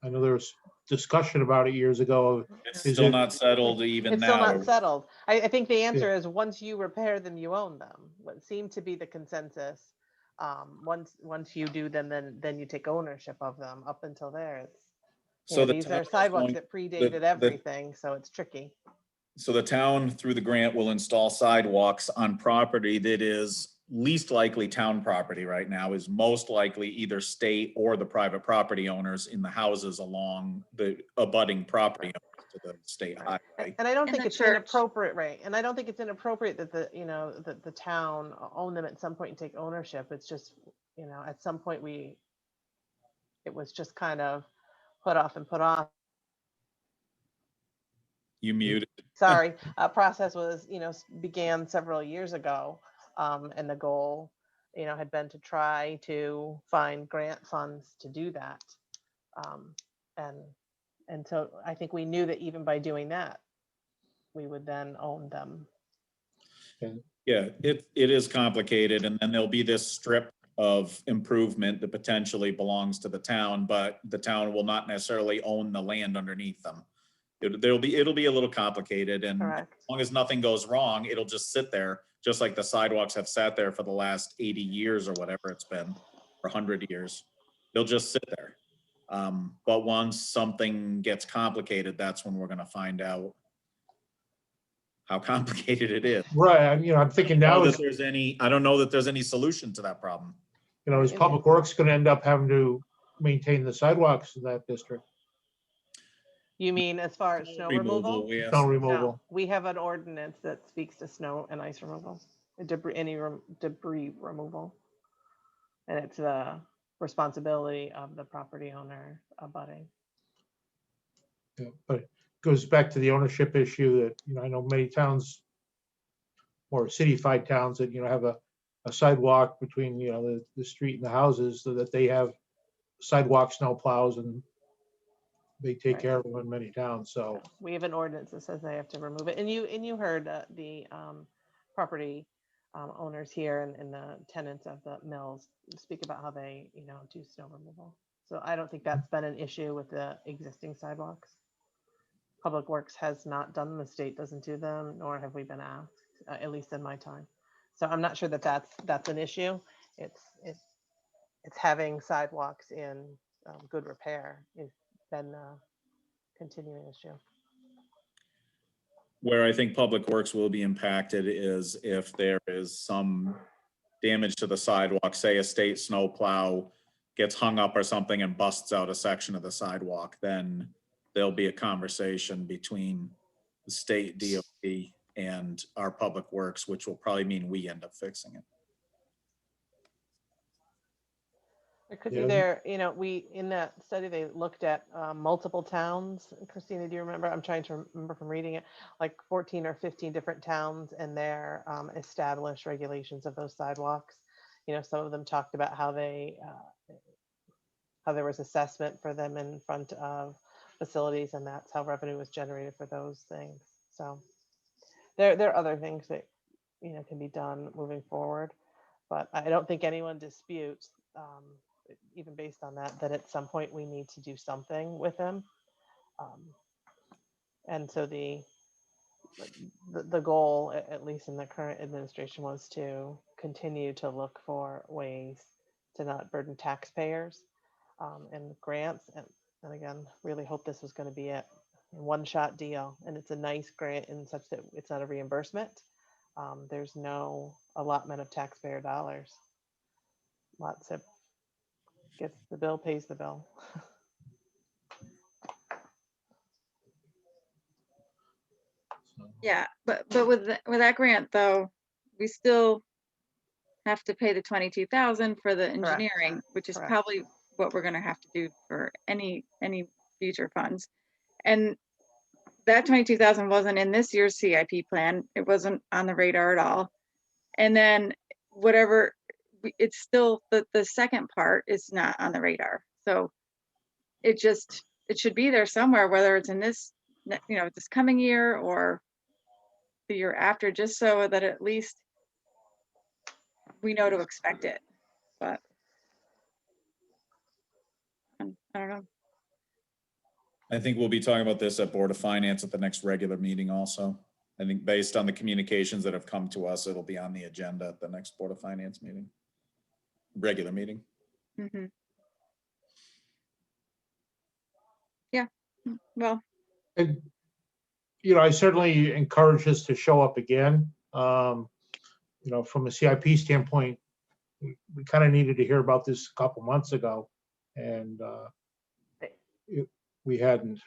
[SPEAKER 1] I know there was discussion about it years ago.
[SPEAKER 3] It's
[SPEAKER 1] Is
[SPEAKER 3] still
[SPEAKER 1] it-
[SPEAKER 3] not settled even
[SPEAKER 2] It's still
[SPEAKER 3] now.
[SPEAKER 2] not settled. I think the answer is once you repair them, you own them. What seemed to be the consensus. Once you do them, then you take ownership of them. Up until there, it's
[SPEAKER 3] So the
[SPEAKER 2] these
[SPEAKER 3] town
[SPEAKER 2] are
[SPEAKER 3] is
[SPEAKER 2] sidewalks
[SPEAKER 3] going-
[SPEAKER 2] that predated everything, so it's tricky.
[SPEAKER 3] So the town, through the grant, will install sidewalks on property that is least likely town property right now, is most likely either state or the private property owners in the houses along the abutting property owners to the state highway.
[SPEAKER 2] And I don't
[SPEAKER 12] In
[SPEAKER 2] think
[SPEAKER 12] the
[SPEAKER 2] it's
[SPEAKER 12] church.
[SPEAKER 2] inappropriate, right? And I don't think it's inappropriate that the town own them at some point and take ownership. It's just, at some point it was just kind of put off and put off.
[SPEAKER 3] You muted.
[SPEAKER 2] Sorry, process was, began several years ago. And the goal, had been to try to find grant funds to do that. And so I think we knew that even by doing that, we would then own them.
[SPEAKER 3] Yeah, it is complicated, and then there'll be this strip of improvement that potentially belongs to the town, but the town will not necessarily own the land underneath them. It'll be a little complicated, and
[SPEAKER 2] Correct.
[SPEAKER 3] as long as nothing goes wrong, it'll just sit there, just like the sidewalks have sat there for the last 80 years or whatever it's been, or 100 years. They'll just sit there. But once something gets complicated, that's when we're going to find out how complicated it is.
[SPEAKER 1] Right, I'm thinking now is,
[SPEAKER 3] I don't know that there's any solution to that problem.
[SPEAKER 1] is Public Works going to end up having to maintain the sidewalks in that district?
[SPEAKER 2] You mean as far as snow removal?
[SPEAKER 3] Yes.
[SPEAKER 1] Snow
[SPEAKER 2] No,
[SPEAKER 1] removal.
[SPEAKER 2] we have an ordinance that speaks to snow and ice removal, debris removal. And it's the responsibility of the property owner abutting.
[SPEAKER 1] Yeah, but it goes back to the ownership issue that, I know many towns or city-fied towns that, have a sidewalk between, the street and the houses, so that they have sidewalk snow plows and they take care of them in many towns, so.
[SPEAKER 2] We have an ordinance that says they have to remove it. And you heard the property owners here and the tenants of the mills speak about how they, do snow removal. So I don't think that's been an issue with the existing sidewalks. Public Works has not done them, the state doesn't do them, nor have we been asked, at least in my time. So I'm not sure that that's an issue. It's having sidewalks in good repair is been a continuing issue.
[SPEAKER 3] Where I think Public Works will be impacted is if there is some damage to the sidewalk, say a state snow plow gets hung up or something and busts out a section of the sidewalk, then there'll be a conversation between the state DOT and our public works, which will probably mean we end up fixing it.
[SPEAKER 2] It could
[SPEAKER 1] Yeah.
[SPEAKER 2] be there, you know, in that study, they looked at multiple towns. Christina, do you remember? I'm trying to remember from reading it, like 14 or 15 different towns and their established regulations of those sidewalks. You know, some of them talked about how there was assessment for them in front of facilities, and that's how revenue was generated for those things. So there are other things that, you know, can be done moving forward, but I don't think anyone disputes, even based on that at some point we need to do something with them. And so the goal, at least in the current administration, was to continue to look for ways to not burden taxpayers and grants. And again, really hope this was going to be a one-shot deal. And it's a nice grant in such that it's not a reimbursement. There's no allotment of taxpayer dollars. Lots of gets the bill, pays the bill.
[SPEAKER 12] Yeah, but with that grant though, we still have to pay the 22,000 for the engineering, which is
[SPEAKER 2] Correct.
[SPEAKER 12] probably what we're gonna have to do for any future funds. And that 22,000 wasn't in this year's CIP plan. It wasn't on the radar at all. And then whatever, it's still, the second part is not on the radar. So it should be there somewhere, whether it's in this, you know, this coming year or the year after, just so that at least we know to expect it. But I don't know.
[SPEAKER 3] I think we'll be talking about this at Board of Finance at the next regular meeting also. I think based on the communications that have come to us, it'll be on the agenda at the next Board of Finance meeting, regular meeting.
[SPEAKER 12] Mm-hmm. Yeah, well.
[SPEAKER 1] And, you know, I certainly encourage us to show up again. You know, from a CIP standpoint, we kind of needed to hear about this a couple months ago, and we hadn't.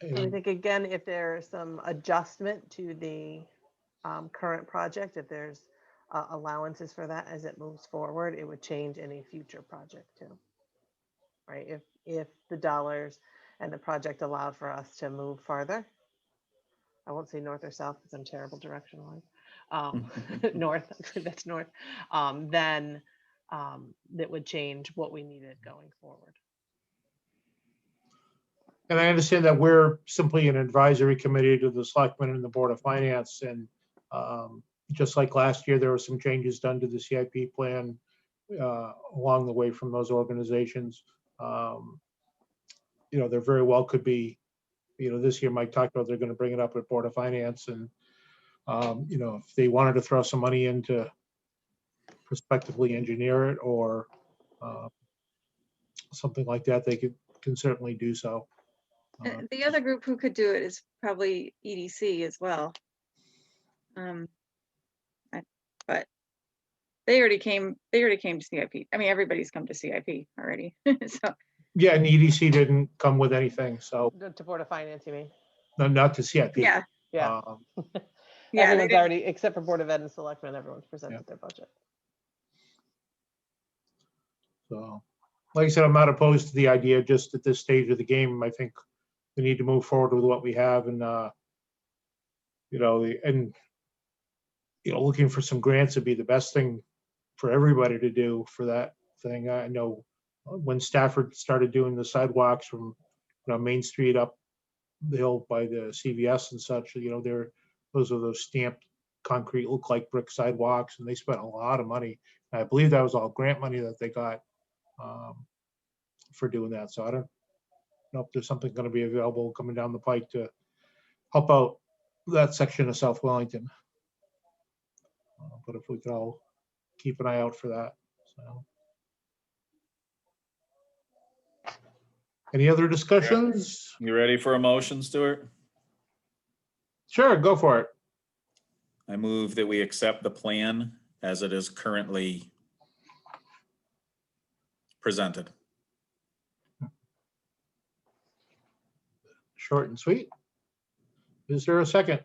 [SPEAKER 2] And I think, again, if there's some adjustment to the current project, if there's allowances for that as it moves forward, it would change any future project too. Right? If the dollars and the project allowed for us to move farther, I won't say north or south because I'm terrible direction-wise. North, that's north. Then that would change what we needed going forward.
[SPEAKER 1] And I understand that we're simply an advisory committee to the Selectmen and the Board of Finance. And just like last year, there were some changes done to the CIP plan along the way from those organizations. You know, there very well could be, you know, this year Mike talked about they're going to bring it up at Board of Finance. And, you know, if they wanted to throw some money in to prospectively engineer it or something like that, they can certainly do so.
[SPEAKER 12] The other group who could do it is probably EDC as well. But they already came to CIP. I mean, everybody's come to CIP already. So
[SPEAKER 1] Yeah, and EDC didn't come with anything, so
[SPEAKER 2] To Board of Finance, you mean?
[SPEAKER 1] no, not to CIP.
[SPEAKER 12] yeah,
[SPEAKER 2] Yeah.
[SPEAKER 12] yeah,
[SPEAKER 2] Everyone's already, except for Board of Ed and Selectmen, everyone's presented their budget.
[SPEAKER 1] So, like I said, I'm not opposed to the idea. Just at this stage of the game, I think we need to move forward with what we have, and you know, looking for some grants would be the best thing for everybody to do for that thing. I know when Stafford started doing the sidewalks from Main Street up the hill by the CVS and such, you know, those are those stamped concrete, look like brick sidewalks, and they spent a lot of money. I believe that was all grant money that they got for doing that. So I don't know if there's something going to be available coming down the pike to help out that section of South Wellington. But if we could all keep an eye out for that. So. Any other discussions?
[SPEAKER 3] You ready for a motion, Stuart?
[SPEAKER 1] Sure, go for it.
[SPEAKER 3] I move that we accept the plan as it is currently presented.
[SPEAKER 1] Short and sweet. Is there a second?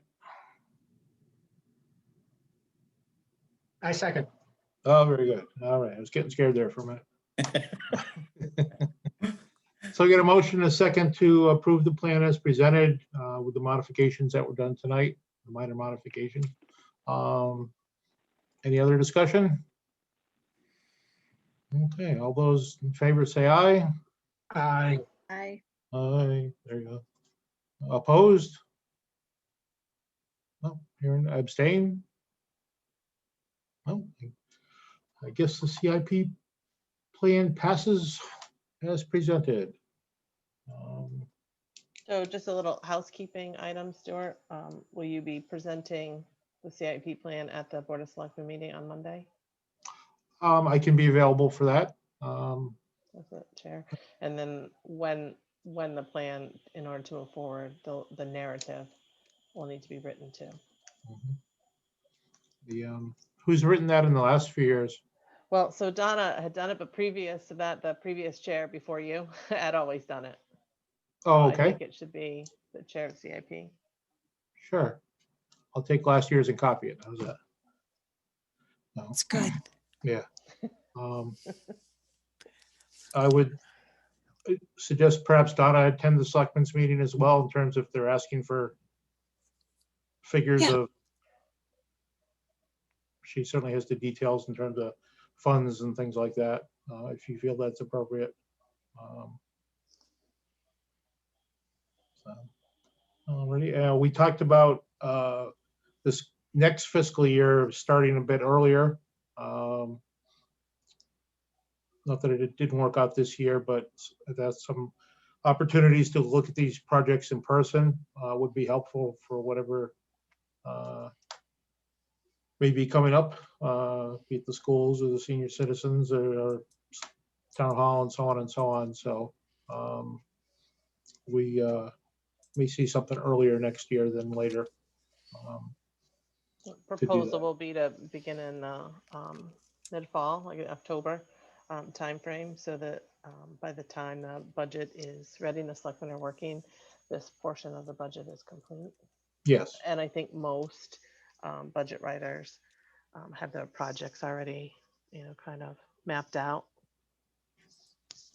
[SPEAKER 11] I second.
[SPEAKER 1] Oh, very good. All right. I was getting scared there for a minute. So I get a motion and a second to approve the plan as presented with the modifications that were done tonight, the minor modifications. Any other discussion? Okay, all those in favor say aye.
[SPEAKER 11] Aye.
[SPEAKER 12] Aye.
[SPEAKER 1] Aye, there you go. Opposed? No, hearing abstain? No, I guess the CIP plan passes as presented.
[SPEAKER 2] So just a little housekeeping item, Stuart. Will you be presenting the CIP plan at the Board of Selectmen meeting on Monday?
[SPEAKER 1] I can be available for that.
[SPEAKER 2] That's it, Chair. And then when the plan, in order to move forward, the narrative will need to be written too.
[SPEAKER 1] Who's written that in the last few years?
[SPEAKER 2] Well, so Donna had done it, but previous to that, the previous chair before you had always done it.
[SPEAKER 1] Oh,
[SPEAKER 2] I
[SPEAKER 1] okay,
[SPEAKER 2] think it should be the chair of CIP.
[SPEAKER 1] sure. I'll take last year's and copy it. How's that? No.
[SPEAKER 10] It's good.
[SPEAKER 1] Yeah. I would suggest perhaps Donna attend the selectmen's meeting as well in terms of if they're asking for figures
[SPEAKER 10] Yeah.
[SPEAKER 1] of, she certainly has the details in terms of funds and things like that, if you feel that's appropriate. Already, we talked about this next fiscal year starting a bit earlier. Not that it didn't work out this year, but that's some opportunities to look at these projects in person would be helpful for whatever may be coming up, be it the schools or the senior citizens or town hall and so on and so on. So we may see something earlier next year than later.
[SPEAKER 2] Proposal will be to begin in mid-fall, like October timeframe, so that by the time the budget is ready and the selectmen are working, this portion of the budget is complete.
[SPEAKER 1] Yes.
[SPEAKER 2] And I think most budget writers have their projects already, kind of mapped out.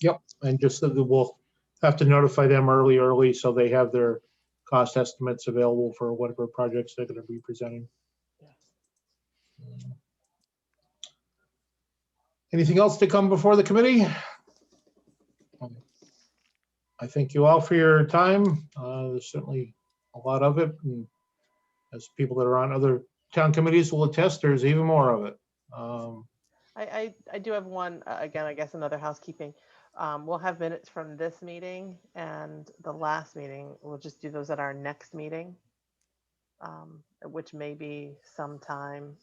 [SPEAKER 1] Yep, and just so that we'll have to notify them early, so they have their cost estimates available for whatever projects they're going to be presenting. Anything else to come before the committee? I thank you all for your time. There's certainly a lot of it, and as people that are on other town committees will attest, there's even more of it.
[SPEAKER 2] I do have one, again, I guess another housekeeping. We'll have minutes from this meeting and the last meeting. We'll just do those at our next meeting, which may be sometime,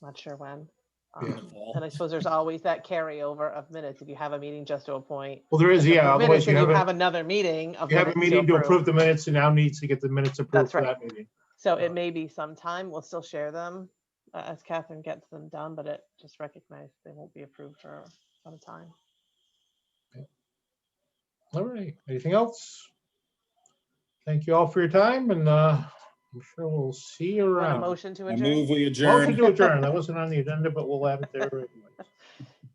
[SPEAKER 2] not sure when. And I suppose there's always that carryover of minutes if you have a meeting just to appoint.
[SPEAKER 1] Well, there is, yeah. Otherwise,
[SPEAKER 2] You have another meeting of
[SPEAKER 1] you have a
[SPEAKER 2] minutes
[SPEAKER 1] meeting to approve the minutes, and now needs to get the minutes approved
[SPEAKER 2] That's
[SPEAKER 1] for
[SPEAKER 2] right.
[SPEAKER 1] that meeting.
[SPEAKER 2] So it may be some time. We'll still share them as Catherine gets them done, but it just recognize they won't be approved for some time.
[SPEAKER 1] All right. Anything else? Thank you all for your time, and I'm sure we'll see you
[SPEAKER 2] Want a
[SPEAKER 1] around.
[SPEAKER 2] motion to
[SPEAKER 3] I
[SPEAKER 2] adjourn?
[SPEAKER 3] move we
[SPEAKER 1] Motion
[SPEAKER 3] adjourn.
[SPEAKER 1] to adjourn. That wasn't on the agenda, but we'll add it there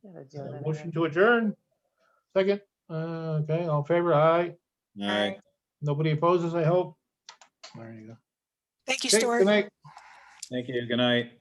[SPEAKER 1] anyway. Motion to adjourn. Second. Okay, all in favor? Aye.
[SPEAKER 3] Aye.
[SPEAKER 1] Nobody opposes, I hope. There you go.
[SPEAKER 10] Thank you,
[SPEAKER 1] Okay,
[SPEAKER 10] Stuart.
[SPEAKER 1] good night.
[SPEAKER 3] Thank you. Good night.